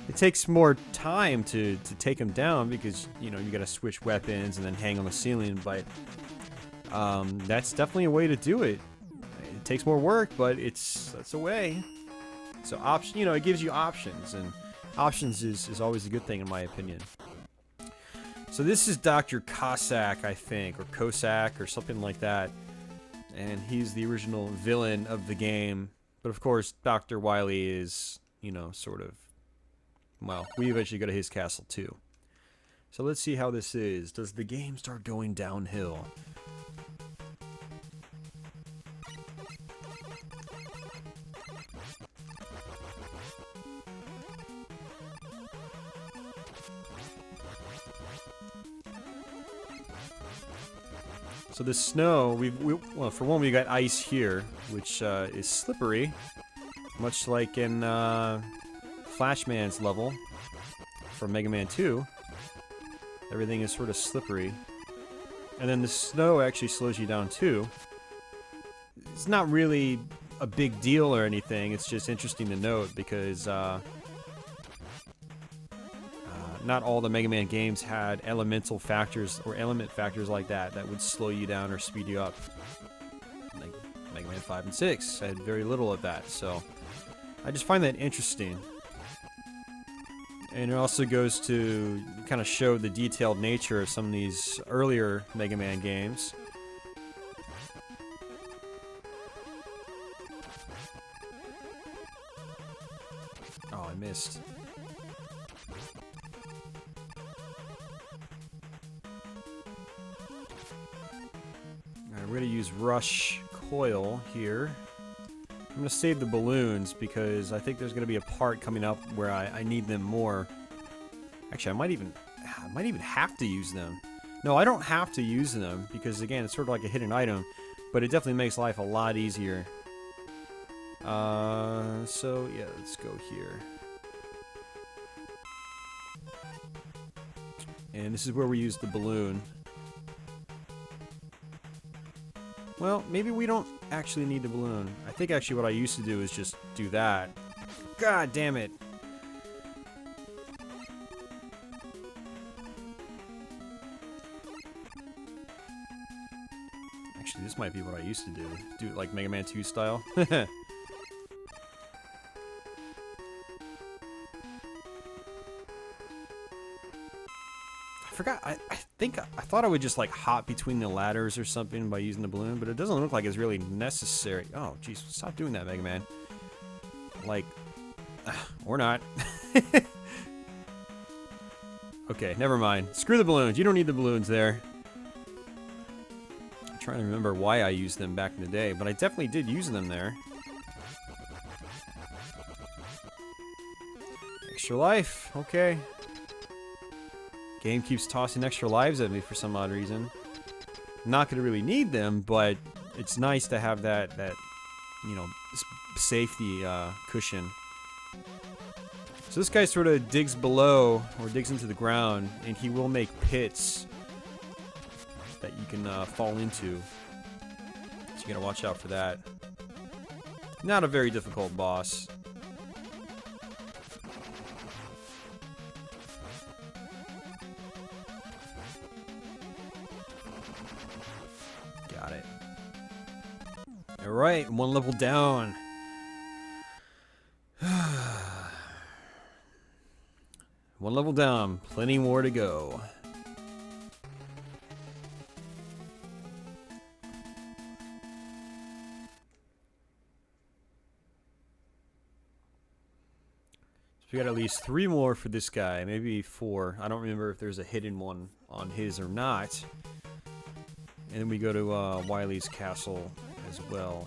It takes more time to take them down because, you know, you gotta switch weapons and then hang on the ceiling, but that's definitely a way to do it. It takes more work, but that's a way. So option, you know, it gives you options, and options is always a good thing in my opinion. So this is Dr. Cossack, I think, or Cossack, or something like that. And he's the original villain of the game. But of course, Dr. Wily is, you know, sort of... Well, we eventually go to his castle, too. So let's see how this is. Does the game start going downhill? So the snow, well, for one, we got ice here, which is slippery, much like in Flashman's level from Mega Man 2. Everything is sort of slippery. And then the snow actually slows you down too. It's not really a big deal or anything, it's just interesting to note because not all the Mega Man games had elemental factors or element factors like that would slow you down or speed you up. Like Mega Man 5 and 6 had very little of that, so I just find that interesting. And it also goes to kind of show the detailed nature of some of these earlier Mega Man games. Oh, I missed. Alright, we're going to use Rush Coil here. I'm going to save the balloons because I think there's going to be a part coming up where I need them more. Actually, I might even have to use them. No, I don't have to use them because, again, it's sort of like a hidden item, but it definitely makes life a lot easier. So, yeah, let's go here. And this is where we use the balloon. Well, maybe we don't actually need the balloon. I think actually what I used to do is just do that. God damn it. Actually, this might be what I used to do. Do it like Mega Man 2 style. I forgot, I thought I would just like hop between the ladders or something by using the balloon, but it doesn't look like it's really necessary. Oh, jeez, stop doing that, Mega Man. Like, or not. Okay, never mind. Screw the balloons, you don't need the balloons there. I'm trying to remember why I used them back in the day, but I definitely did use them there. Extra life, okay. Game keeps tossing extra lives at me for some odd reason. Not gonna really need them, but it's nice to have that you know, safety cushion. So this guy sort of digs below or digs into the ground, and he will make pits that you can fall into. So you gotta watch out for that. Not a very difficult boss. Got it. Alright, one level down. One level down, plenty more to go. So we got at least 3 more for this guy, maybe 4. I don't remember if there's a hidden one on his or not. And then we go to Wily's castle as well.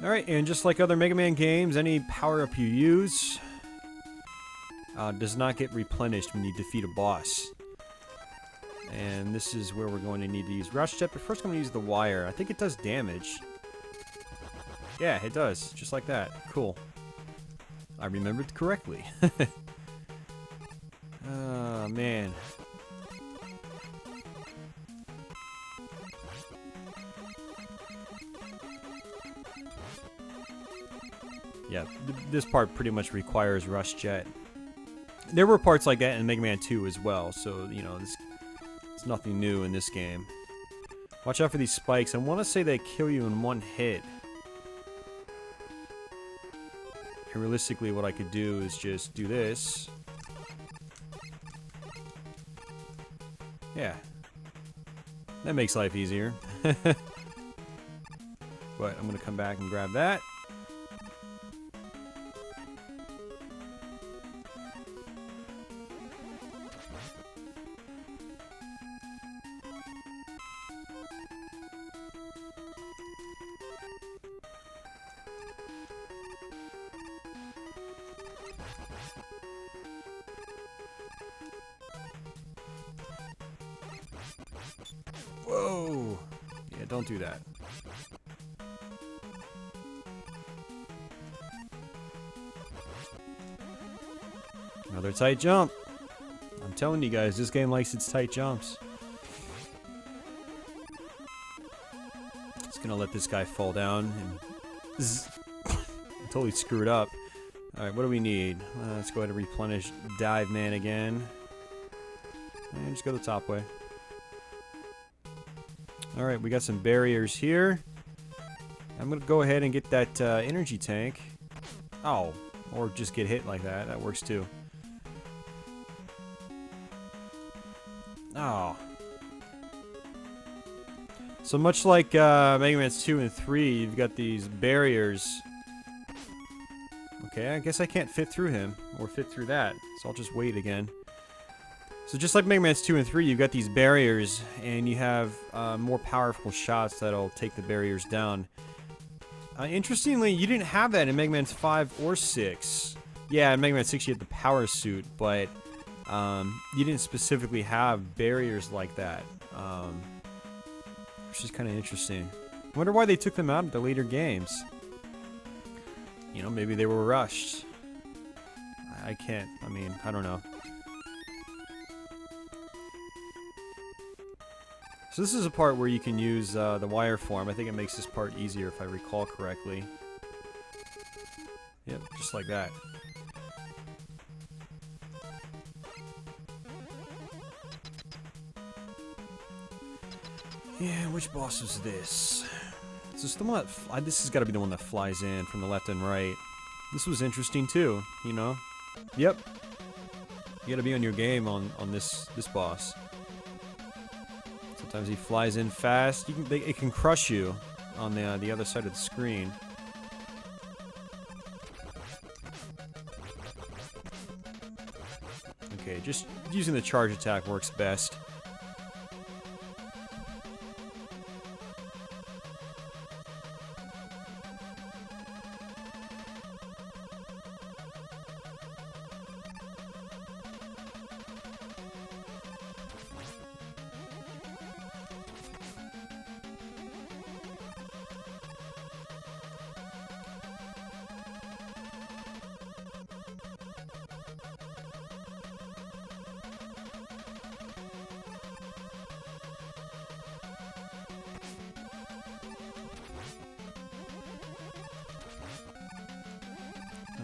Alright, and just like other Mega Man games, any power-up you use does not get replenished when you defeat a boss. And this is where we're going to need to use Rush Jet, but first I'm going to use the wire. I think it does damage. Yeah, it does. Just like that. Cool. I remembered correctly. Oh, man. Yeah, this part pretty much requires Rush Jet. There were parts like that in Mega Man 2 as well, so, you know, it's nothing new in this game. Watch out for these spikes. I want to say they kill you in one hit. And realistically, what I could do is just do this. Yeah. That makes life easier. But I'm going to come back and grab that. Whoa! Yeah, don't do that. Another tight jump. I'm telling you guys, this game likes its tight jumps. Just gonna let this guy fall down and totally screwed up. Alright, what do we need? Let's go ahead and replenish Dive Man again. And just go the top way. Alright, we got some barriers here. I'm gonna go ahead and get that energy tank. Oh, or just get hit like that. That works too. Oh. So much like Mega Man 2 and 3, you've got these barriers. Okay, I guess I can't fit through him, or fit through that, so I'll just wait again. So just like Mega Man 2 and 3, you've got these barriers, and you have more powerful shots that'll take the barriers down. Interestingly, you didn't have that in Mega Man 5 or 6. Yeah, in Mega Man 6 you had the power suit, but you didn't specifically have barriers like that. Which is kind of interesting. I wonder why they took them out in the later games. You know, maybe they were rushed. I don't know. So this is a part where you can use the wire form. I think it makes this part easier if I recall correctly. Yep, just like that. Yeah, which boss was this? Is this the one that this has got to be the one that flies in from the left and right. This was interesting too, you know? Yep. You gotta be on your game on this boss. Sometimes he flies in fast. It can crush you on the other side of the screen. Okay, just using the charge attack works best.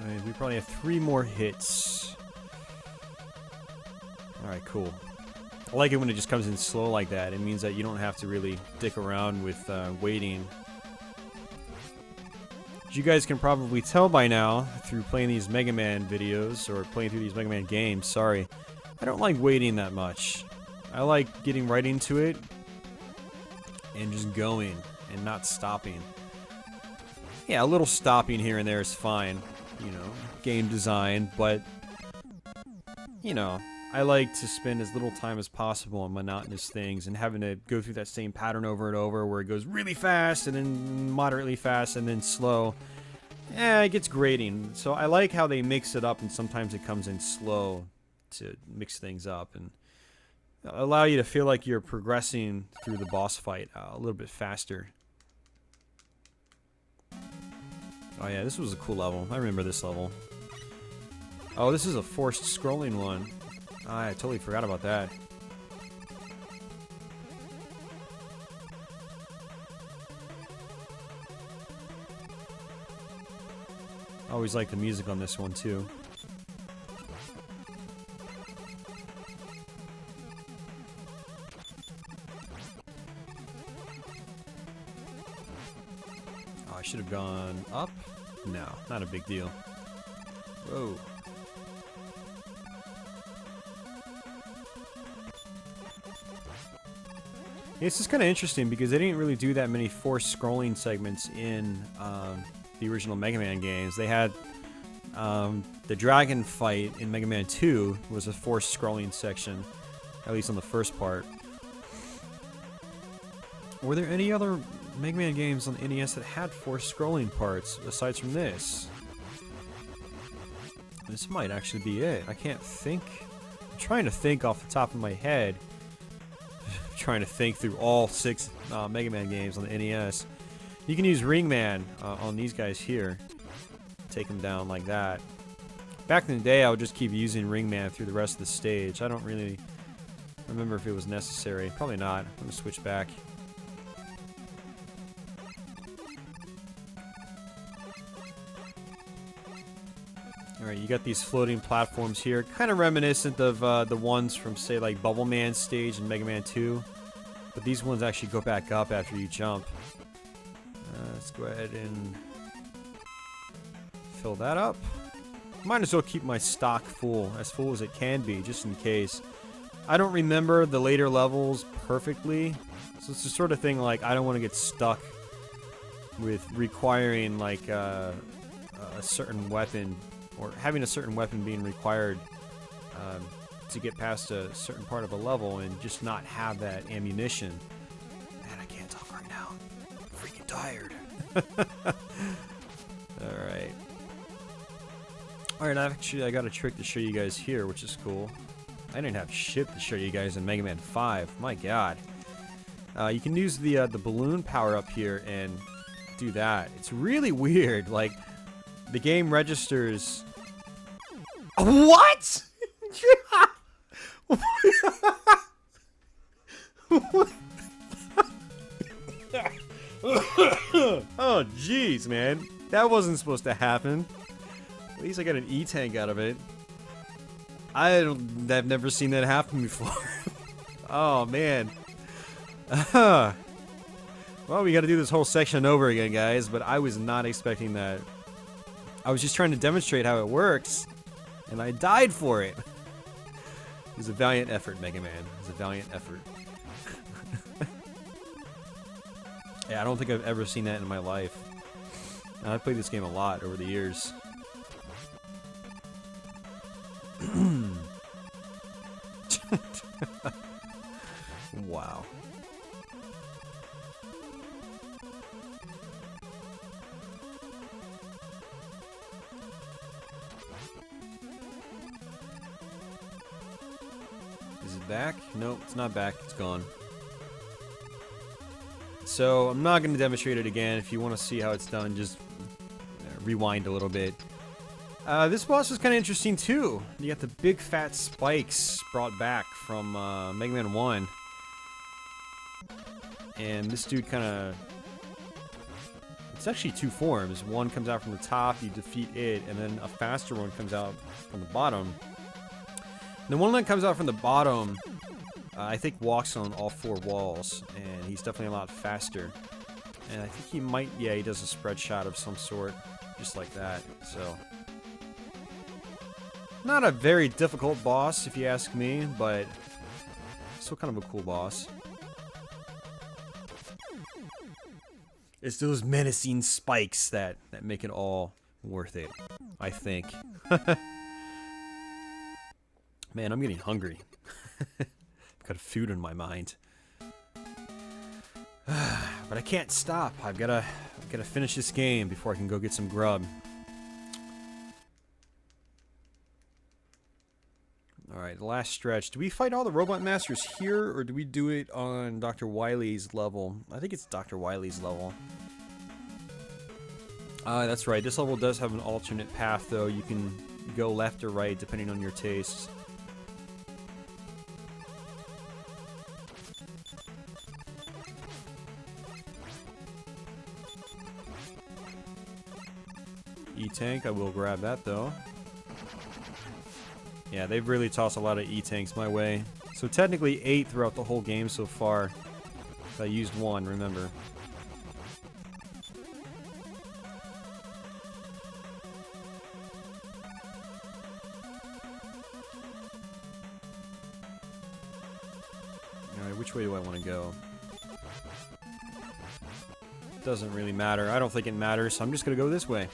Alright, we probably have 3 more hits. Alright, cool. I like it when it just comes in slow like that. It means that you don't have to really dick around with waiting. As you guys can probably tell by now, through playing these Mega Man videos, or playing through these Mega Man games, sorry, I don't like waiting that much. I like getting right into it, and just going, and not stopping. Yeah, a little stopping here and there is fine. You know, game design, but, you know, I like to spend as little time as possible on monotonous things, and having to go through that same pattern over and over where it goes really fast and then moderately fast and then slow. It gets grating. So I like how they mix it up, and sometimes it comes in slow to mix things up and allow you to feel like you're progressing through the boss fight a little bit faster. Oh yeah, this was a cool level. I remember this level. Oh, this is a forced scrolling one. I totally forgot about that. I always like the music on this one too. Oh, I should have gone up? No, not a big deal. Whoa. It's just kind of interesting because they didn't really do that many forced scrolling segments in the original Mega Man games. They had the dragon fight in Mega Man 2 was a forced scrolling section, at least on the first part. Were there any other Mega Man games on the NES that had forced scrolling parts aside from this? This might actually be it. I can't think. I'm trying to think off the top of my head. Trying to think through all 6 Mega Man games on the NES. You can use Ring Man on these guys here. Take them down like that. Back in the day, I would just keep using Ring Man through the rest of the stage. I don't really remember if it was necessary. Probably not. I'm going to switch back. Alright, you got these floating platforms here, kind of reminiscent of the ones from, say, like Bubble Man stage in Mega Man 2. But these ones actually go back up after you jump. Let's go ahead and fill that up. Might as well keep my stock full as it can be, just in case. I don't remember the later levels perfectly, so it's the sort of thing like I don't want to get stuck with requiring like a certain weapon, or having a certain weapon being required to get past a certain part of a level and just not have that ammunition. Man, I can't talk right now. I'm freaking tired. Alright. Alright, actually I got a trick to show you guys here, which is cool. I didn't have shit to show you guys in Mega Man 5. My god. You can use the balloon power up here and do that. It's really weird. Like, the game registers... What?! Oh, jeez, man. That wasn't supposed to happen. At least I got an E-tank out of it. I've never seen that happen before. Oh, man. Well, we gotta do this whole section over again, guys, but I was not expecting that. I was just trying to demonstrate how it works, and I died for it. It was a valiant effort, Mega Man. It was a valiant effort. Yeah, I don't think I've ever seen that in my life. I've played this game a lot over the years. Wow. Is it back? Nope, it's not back. It's gone. So, I'm not going to demonstrate it again. If you want to see how it's done, just rewind a little bit. This boss is kind of interesting too. You got the big fat spikes brought back from Mega Man 1. And this dude kind of... It's actually 2 forms. One comes out from the top, you defeat it, and then a faster one comes out from the bottom. The one that comes out from the bottom, I think walks on all 4 walls, and he's definitely a lot faster. And I think he might... Yeah, he does a spread shot of some sort, just like that, so... Not a very difficult boss, if you ask me, but still kind of a cool boss. It's those menacing spikes that make it all worth it, I think. Man, I'm getting hungry. Got food in my mind. But I can't stop. I've gotta finish this game before I can go get some grub. Alright, the last stretch. Do we fight all the robot masters here, or do we do it on Dr. Wily's level? I think it's Dr. Wily's level. That's right. This level does have an alternate path, though. You can go left or right, depending on your tastes. E-tank, I will grab that, though. Yeah, they've really tossed a lot of E-tanks my way. So technically 8 throughout the whole game so far. I used 1, remember. Alright, which way do I want to go? Doesn't really matter. I don't think it matters, so I'm just going to go this way.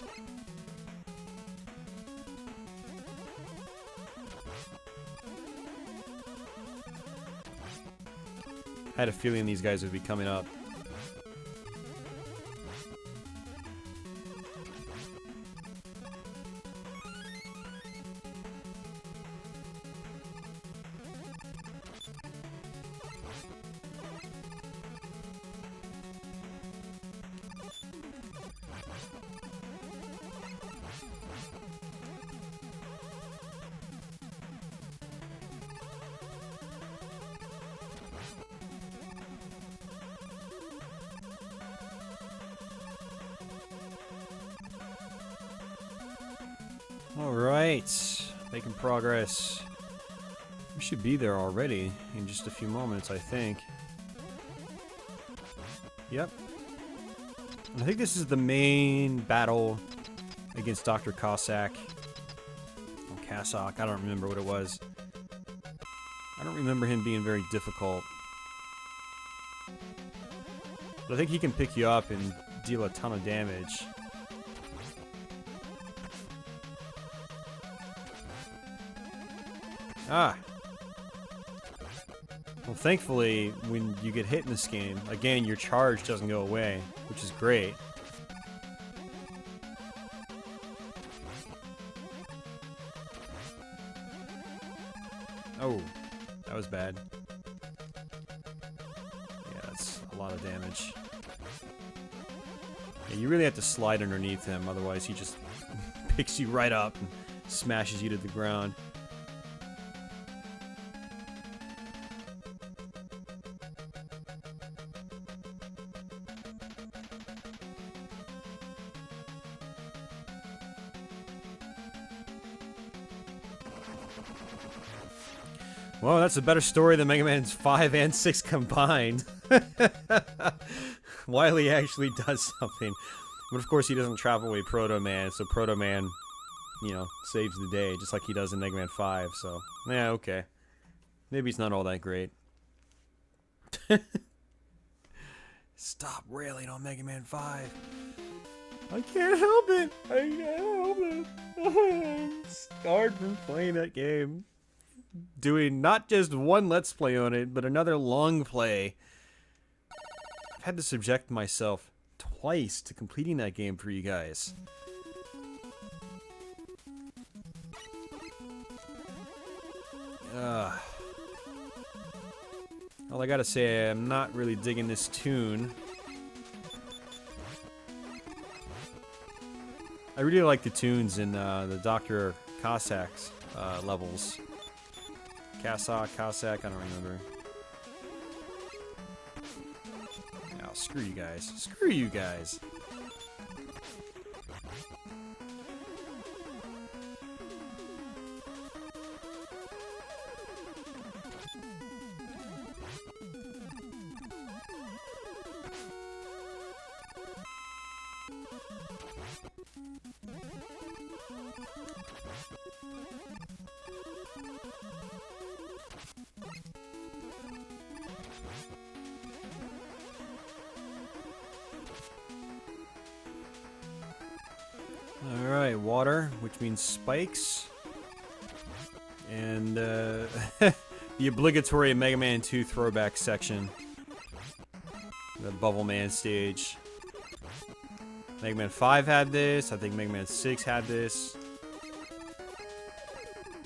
I had a feeling these guys would be coming up. Alright, making progress. We should be there already in just a few moments, I think. Yep. I think this is the main battle against Dr. Cossack. Or Cassock, I don't remember what it was. I don't remember him being very difficult. But I think he can pick you up and deal a ton of damage. Ah! Well, thankfully, when you get hit in this game, again, your charge doesn't go away, which is great. Oh, that was bad. Yeah, that's a lot of damage. Yeah, you really have to slide underneath him, otherwise he just picks you right up and smashes you to the ground. Well, that's a better story than Mega Man 5 and 6 combined. Wily actually does something. But of course he doesn't travel away Proto Man, so Proto Man, you know, saves the day, just like he does in Mega Man 5, so... yeah, okay. Maybe it's not all that great. Stop railing on Mega Man 5. I can't help it! I can't help it! I'm scarred from playing that game. Doing not just one Let's Play on it, but another long play. I've had to subject myself twice to completing that game for you guys. Well, I gotta say, I'm not really digging this tune. I really like the tunes in the Dr. Cossack's levels. Cossack, I don't remember. Oh, screw you guys. Screw you guys. Alright, water, which means spikes. And the obligatory Mega Man 2 throwback section. The Bubble Man stage. Mega Man 5 had this. I think Mega Man 6 had this.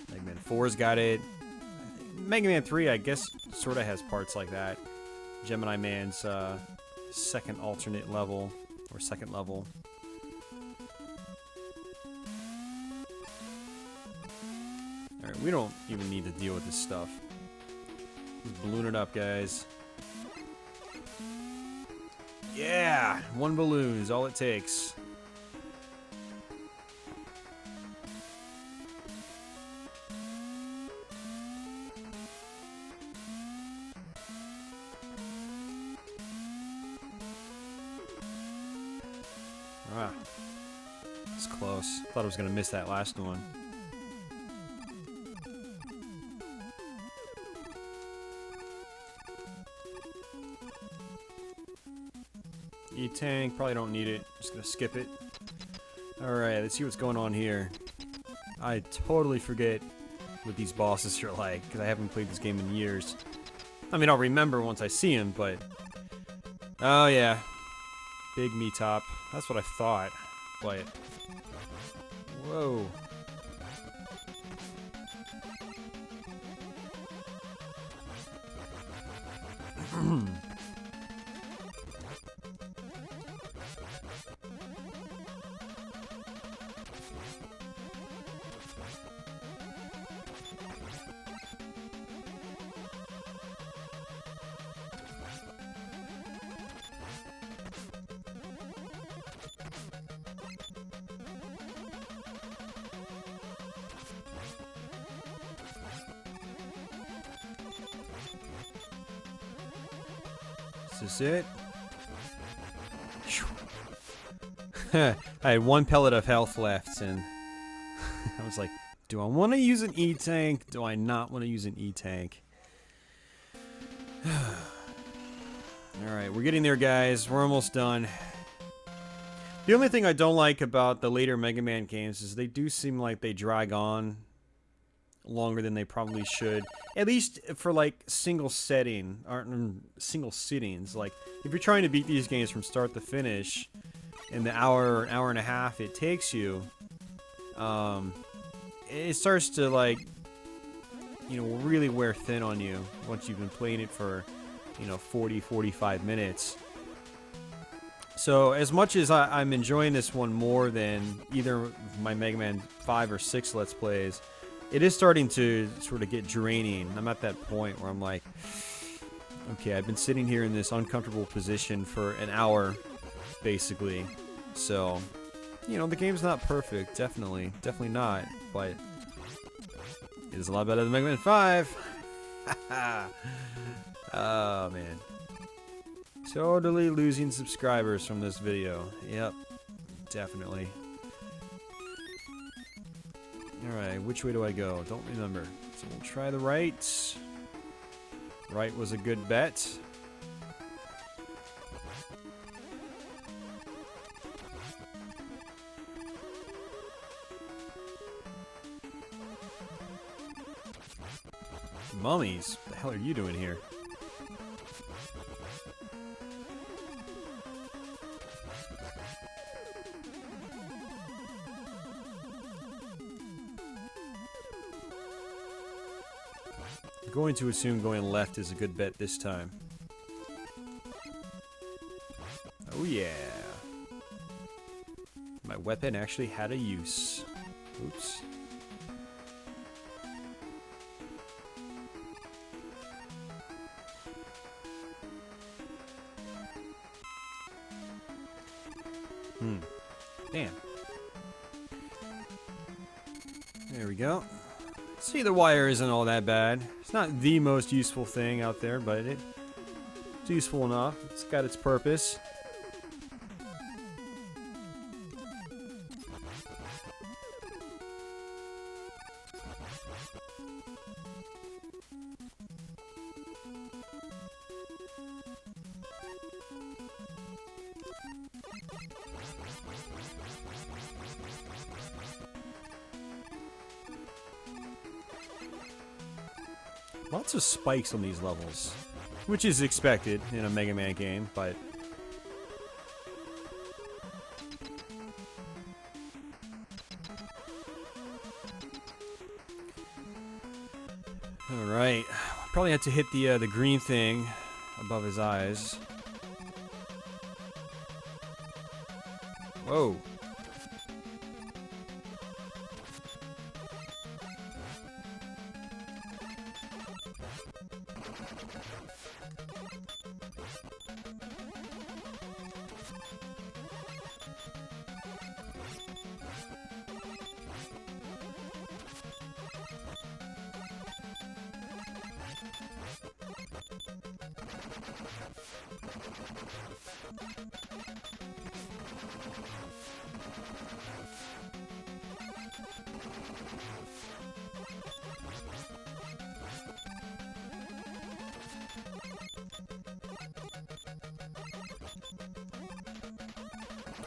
Mega Man 4's got it. Mega Man 3, I guess, sort of has parts like that. Gemini Man's second alternate level, or second level. Alright, we don't even need to deal with this stuff. Just balloon it up, guys. Yeah! One balloon is all it takes. Ah. It's close. Thought I was gonna miss that last one. E-tank, probably don't need it. Just gonna skip it. Alright, let's see what's going on here. I totally forget what these bosses are like, because I haven't played this game in years. I mean, I'll remember once I see him, but... Oh, yeah. Big me top. That's what I thought. But... Whoa. This is it. I had one pellet of health left, and I was like, do I want to use an E-tank? Do I not want to use an E-tank? Alright, we're getting there, guys. We're almost done. The only thing I don't like about the later Mega Man games is they do seem like they drag on longer than they probably should. At least for like single setting, or single sittings. Like if you're trying to beat these games from start to finish in the hour and a half it takes you, it starts to, like, you know, really wear thin on you once you've been playing it for, you know, 40-45 minutes. So as much as I'm enjoying this one more than either my Mega Man 5 or 6 Let's Plays, it is starting to sort of get draining. I'm at that point where I'm like, okay, I've been sitting here in this uncomfortable position for an hour, basically. So, you know, the game's not perfect, definitely not, but it is a lot better than Mega Man 5. Oh, man. Totally losing subscribers from this video. Yep, definitely. Alright, which way do I go? Don't remember. So we'll try the right. Right was a good bet. Mummies? What the hell are you doing here? I'm going to assume going left is a good bet this time. Oh yeah. My weapon actually had a use. Oops. Damn. There we go. See, the wire isn't all that bad. It's not the most useful thing out there, but it's useful enough. It's got its purpose. Lots of spikes on these levels, which is expected in a Mega Man game, but... Alright, probably had to hit the green thing above his eyes. Whoa.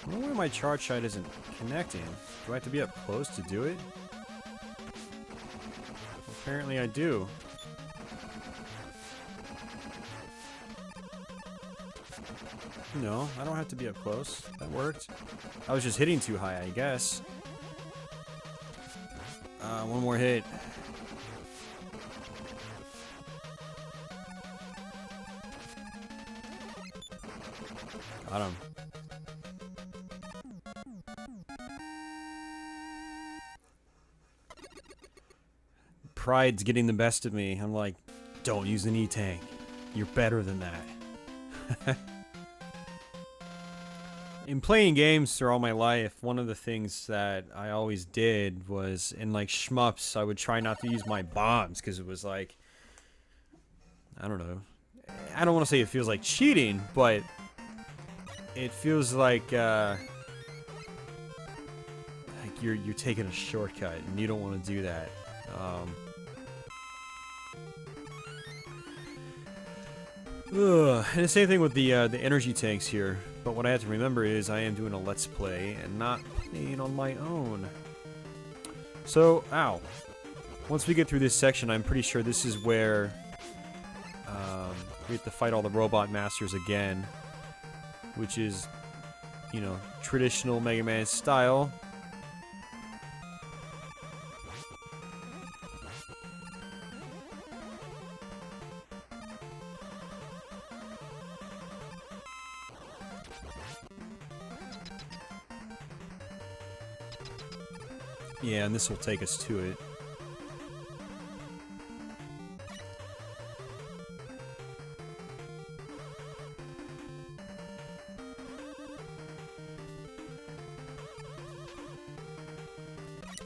I don't know why my charge shot isn't connecting. Do I have to be up close to do it? Apparently I do. No, I don't have to be up close. That worked. I was just hitting too high, I guess. One more hit. Got him. Pride's getting the best of me. I'm like, don't use an E-tank. You're better than that. In playing games through all my life, one of the things that I always did was, in like shmups, I would try not to use my bombs, because it was like, I don't know. I don't want to say it feels like cheating, but it feels like you're taking a shortcut, and you don't want to do that. And the same thing with the energy tanks here. But what I have to remember is I am doing a Let's Play and not playing on my own. So, ow. Once we get through this section, I'm pretty sure this is where we have to fight all the robot masters again. Which is, you know, traditional Mega Man style. Yeah, and this will take us to it.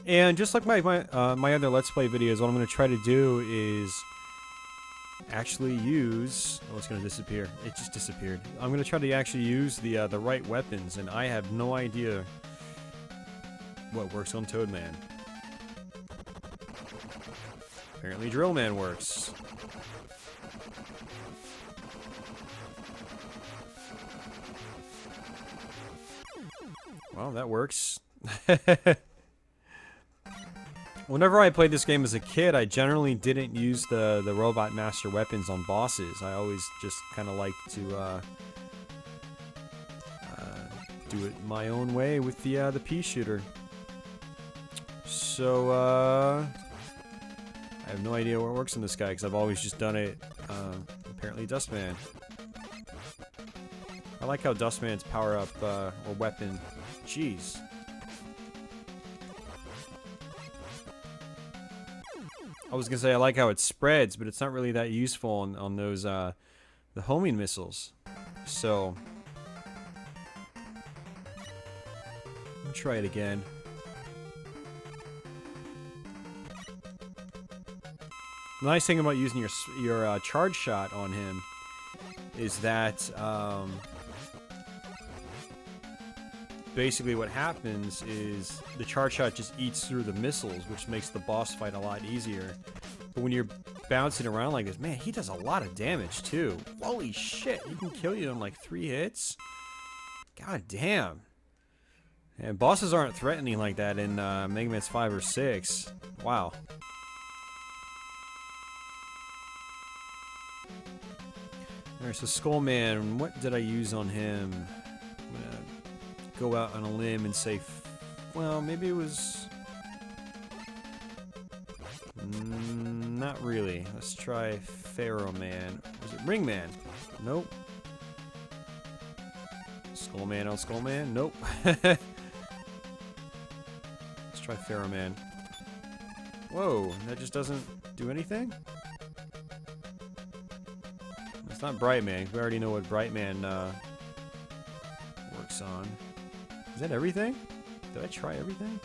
And just like my other Let's Play videos, what I'm going to try to do is actually use... Oh, it's going to disappear. It just disappeared. I'm going to try to actually use the right weapons, and I have no idea what works on Toadman. Apparently Drillman works. Well, that works. Whenever I played this game as a kid, I generally didn't use the Robot Master weapons on bosses. I always just kind of liked to do it my own way with the pea shooter. So, I have no idea what works in this guy, because I've always just done it, apparently Dustman. I like how Dustman's power-up, or weapon, jeez. I was gonna say I like how it spreads, but it's not really that useful on those, the homing missiles. So, I'll try it again. The nice thing about using your charge shot on him is that basically what happens is the charge shot just eats through the missiles, which makes the boss fight a lot easier. But when you're bouncing around like this, man, he does a lot of damage too. Holy shit, he can kill you in like 3 hits? God damn. And bosses aren't threatening like that in Mega Man 5 or 6. Wow. Alright, so Skullman, what did I use on him? I'm gonna go out on a limb and say, well, maybe it was... not really. Let's try Pharaoh Man. Was it Ring Man? Nope. Skullman on Skullman? Nope. Let's try Pharaoh Man. Whoa, that just doesn't do anything? It's not Bright Man. We already know what Bright Man works on. Is that everything? Did I try everything?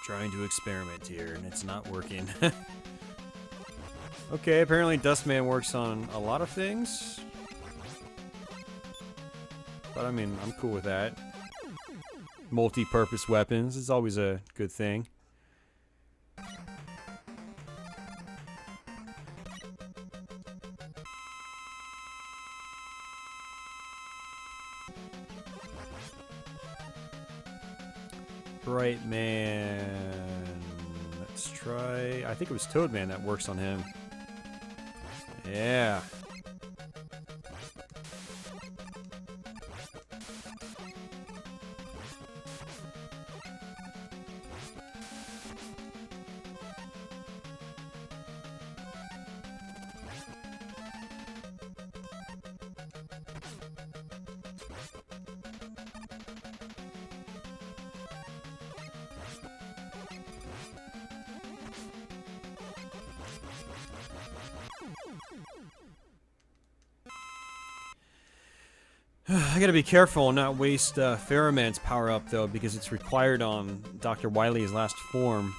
Trying to experiment here, and it's not working. Okay, apparently Dustman works on a lot of things. But I mean, I'm cool with that. Multi-purpose weapons is always a good thing. Bright Man. Let's try... I think it was Toadman that works on him. Yeah. I gotta be careful and not waste Pharaoh Man's power up though, because it's required on Dr. Wily's last form.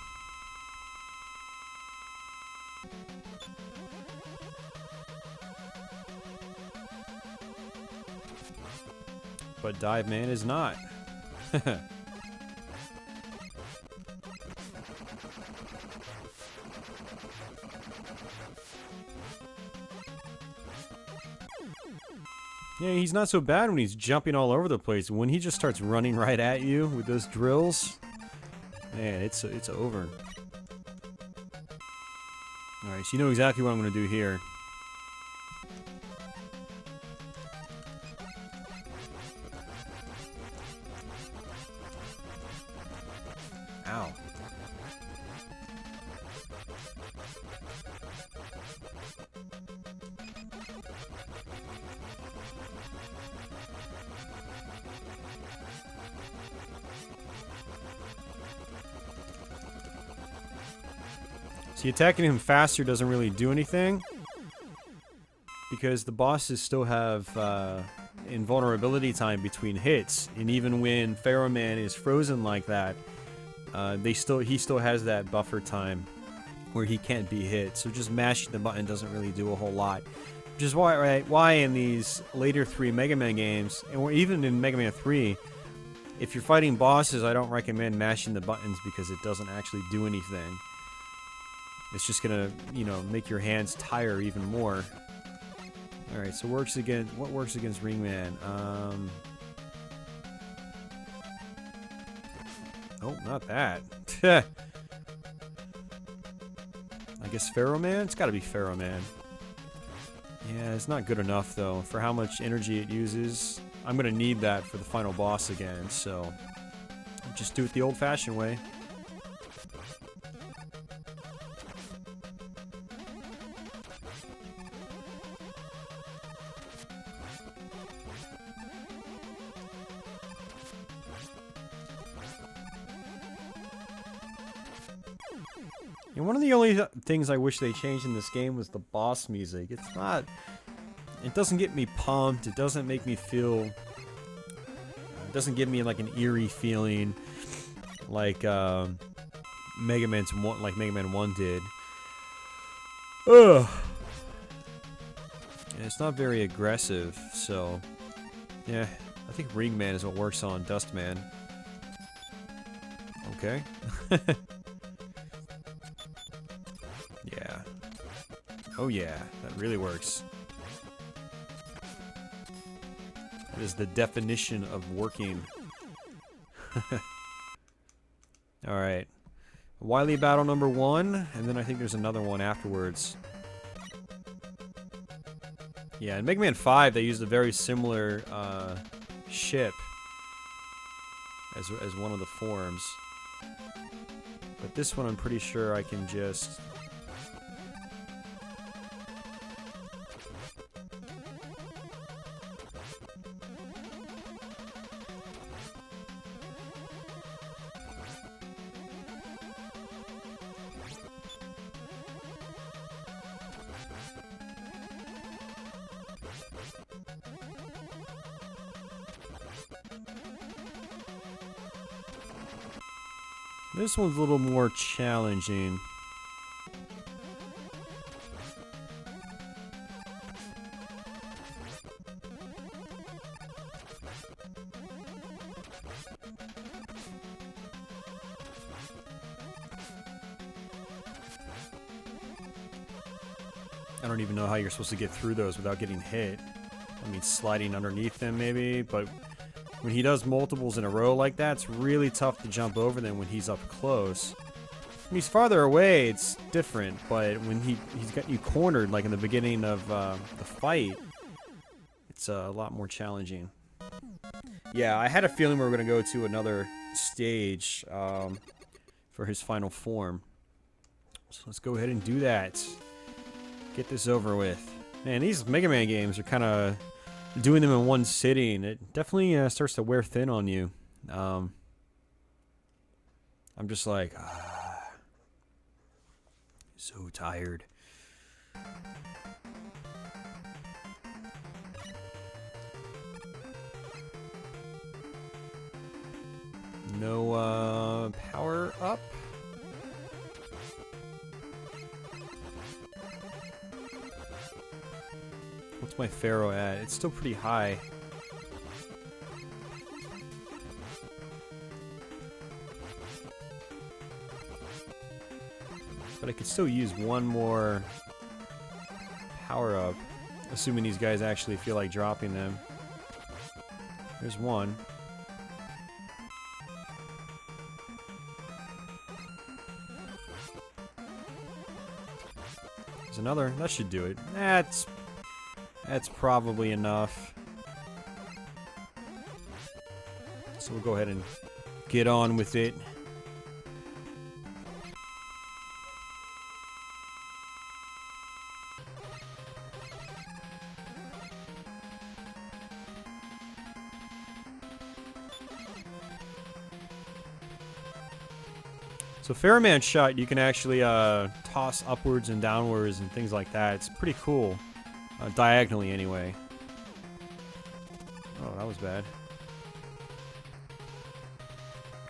But Dive Man is not. Yeah, he's not so bad when he's jumping all over the place. When he just starts running right at you with those drills, man, it's over. Alright, so you know exactly what I'm going to do here. Ow. See, attacking him faster doesn't really do anything, because the bosses still have invulnerability time between hits, and even when Pharaoh Man is frozen like that, he still has that buffer time where he can't be hit. So just mashing the button doesn't really do a whole lot, which is why in these later 3 Mega Man games, or even in Mega Man 3, if you're fighting bosses, I don't recommend mashing the buttons because it doesn't actually do anything. It's just gonna, you know, make your hands tire even more. Alright, so what works against Ring Man? Oh, not that. I guess Pharaoh Man? It's gotta be Pharaoh Man. Yeah, it's not good enough, though, for how much energy it uses. I'm gonna need that for the final boss again, so... just do it the old-fashioned way. And one of the only things I wish they changed in this game was the boss music. It's not... it doesn't get me pumped. It doesn't make me feel... it doesn't give me like an eerie feeling like Mega Man 1 did. Ugh. And it's not very aggressive, so... yeah, I think Ring Man is what works on Dust Man. Okay. Yeah. Oh yeah, that really works. That is the definition of working. Alright. Wily battle number 1, and then I think there's another one afterwards. Yeah, in Mega Man 5, they used a very similar ship as one of the forms. But this one, I'm pretty sure I can just... This one's a little more challenging. I don't even know how you're supposed to get through those without getting hit. I mean, sliding underneath them maybe, but when he does multiples in a row like that, it's really tough to jump over them when he's up close. When he's farther away, it's different, but when he's got you cornered, like in the beginning of the fight, it's a lot more challenging. Yeah, I had a feeling we were going to go to another stage for his final form. So let's go ahead and do that. Get this over with. Man, these Mega Man games are kind of... doing them in one sitting, it definitely starts to wear thin on you. I'm just like, so tired. No power up. What's my Pharaoh at? It's still pretty high. But I could still use one more power up, assuming these guys actually feel like dropping them. There's one. There's another. That should do it. That's probably enough. So we'll go ahead and get on with it. So Pharaoh Man shot, you can actually toss upwards and downwards and things like that. It's pretty cool. Diagonally, anyway. Oh, that was bad.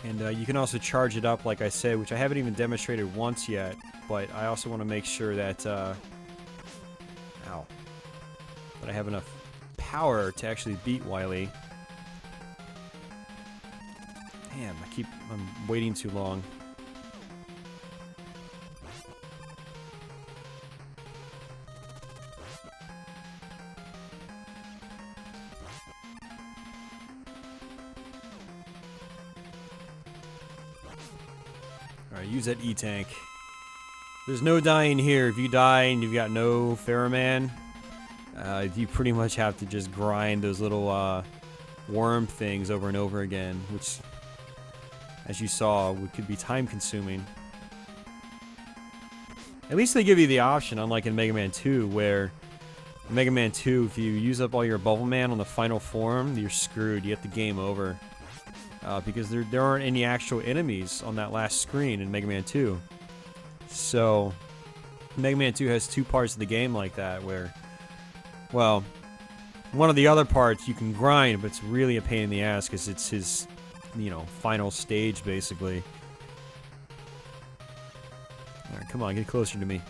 And you can also charge it up, like I said, which I haven't even demonstrated once yet. But I also want to make sure that, that I have enough power to actually beat Wily. Damn, I'm waiting too long. Alright, use that E-Tank. There's no dying here. If you die and you've got no Pharaoh Man, you pretty much have to just grind those little worm things over and over again, which, as you saw, could be time-consuming. At least they give you the option, unlike in Mega Man 2, where in Mega Man 2, if you use up all your Bubble Man on the final form, you're screwed. You have to game over. Because there aren't any actual enemies on that last screen in Mega Man 2. So, Mega Man 2 has two parts of the game like that, where, well, one of the other parts you can grind, but it's really a pain in the ass because it's his, final stage, basically. Alright, come on, get closer to me.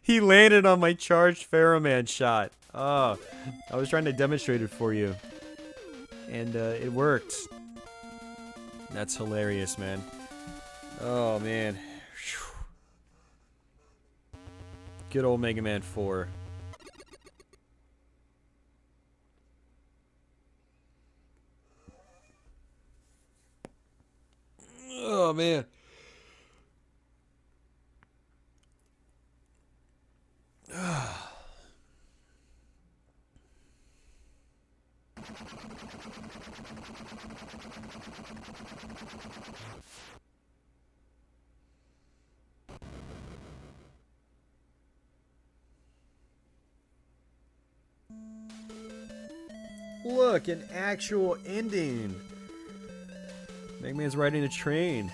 He landed on my charged Pharaoh Man shot. Oh, I was trying to demonstrate it for you. And it worked. That's hilarious, man. Oh, man. Good old Mega Man 4. Oh, man. Look, an actual ending. Mega Man's riding a train.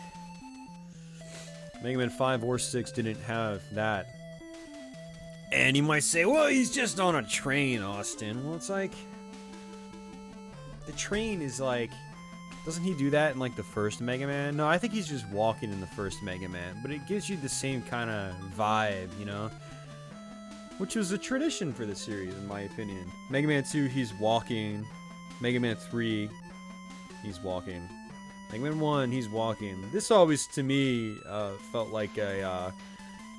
Mega Man 5 or 6 didn't have that. And you might say, well, he's just on a train, Austin. Well, it's like... the train is like... doesn't he do that in like the first Mega Man? No, I think he's just walking in the first Mega Man. But it gives you the same kind of vibe, you know? Which was a tradition for the series, in my opinion. Mega Man 2, he's walking. Mega Man 3, he's walking. Mega Man 1, he's walking. This always, to me, felt like a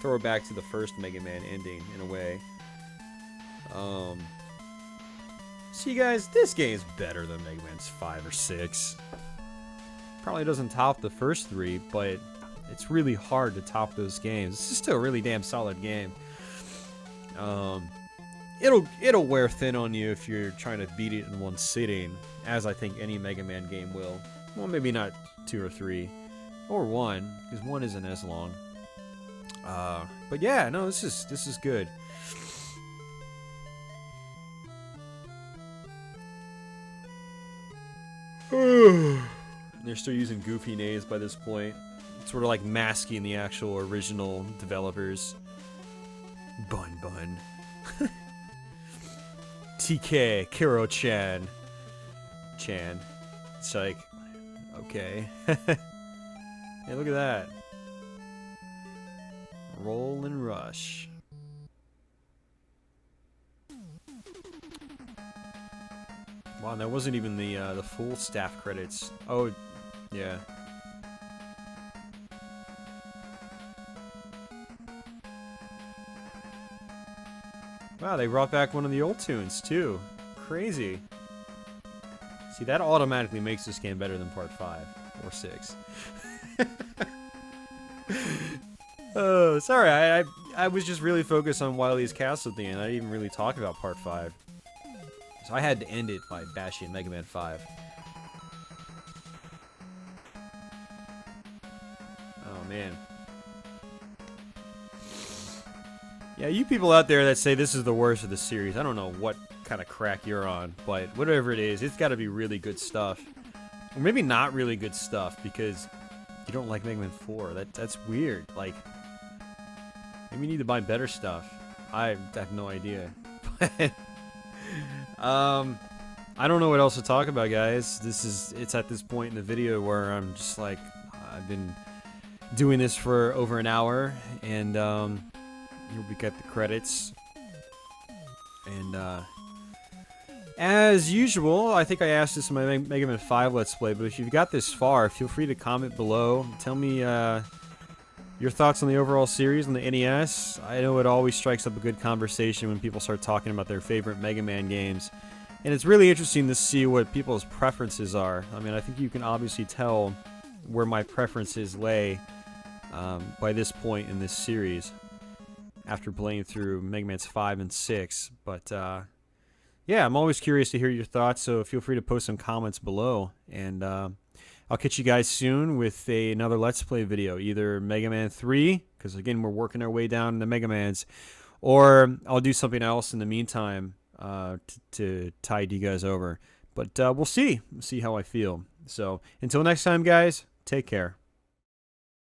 throwback to the first Mega Man ending, in a way. See, guys, this game's better than Mega Man's 5 or 6. Probably doesn't top the first 3, but it's really hard to top those games. This is still a really damn solid game. It'll wear thin on you if you're trying to beat it in one sitting, as I think any Mega Man game will. Well, maybe not 2 or 3, or 1, because 1 isn't as long. But yeah, no, this is good. They're still using goofy names by this point, sort of like masking the actual original developers. Bun Bun. TK, Kiro-chan. Chan. It's like, okay. Hey, look at that. Roll and rush. Wow, that wasn't even the full staff credits. Oh, yeah. Wow, they brought back one of the old tunes, too. Crazy. See, that automatically makes this game better than Part 5 or 6. Oh, sorry, I was just really focused on Wily's Castle at the end. I didn't even really talk about Part 5. So I had to end it by bashing Mega Man 5. Oh, man. Yeah, you people out there that say this is the worst of the series, I don't know what kind of crack you're on, but whatever it is, it's got to be really good stuff. Or maybe not really good stuff, because you don't like Mega Man 4. That's weird. Like, maybe you need to buy better stuff. I have no idea. I don't know what else to talk about, guys. It's at this point in the video where I'm just like, I've been doing this for over an hour, and we got the credits. And as usual, I think I asked this in my Mega Man 5 Let's Play, but if you've got this far, feel free to comment below. Tell me your thoughts on the overall series on the NES. I know it always strikes up a good conversation when people start talking about their favorite Mega Man games. And it's really interesting to see what people's preferences are. I mean, I think you can obviously tell where my preferences lay by this point in this series, after playing through Mega Man's 5 and 6. But yeah, I'm always curious to hear your thoughts, so feel free to post some comments below. And I'll catch you guys soon with another Let's Play video, either Mega Man 3, because again, we're working our way down in the Mega Mans, or I'll do something else in the meantime to tide you guys over. But we'll see. We'll see how I feel. So until next time, guys, take care.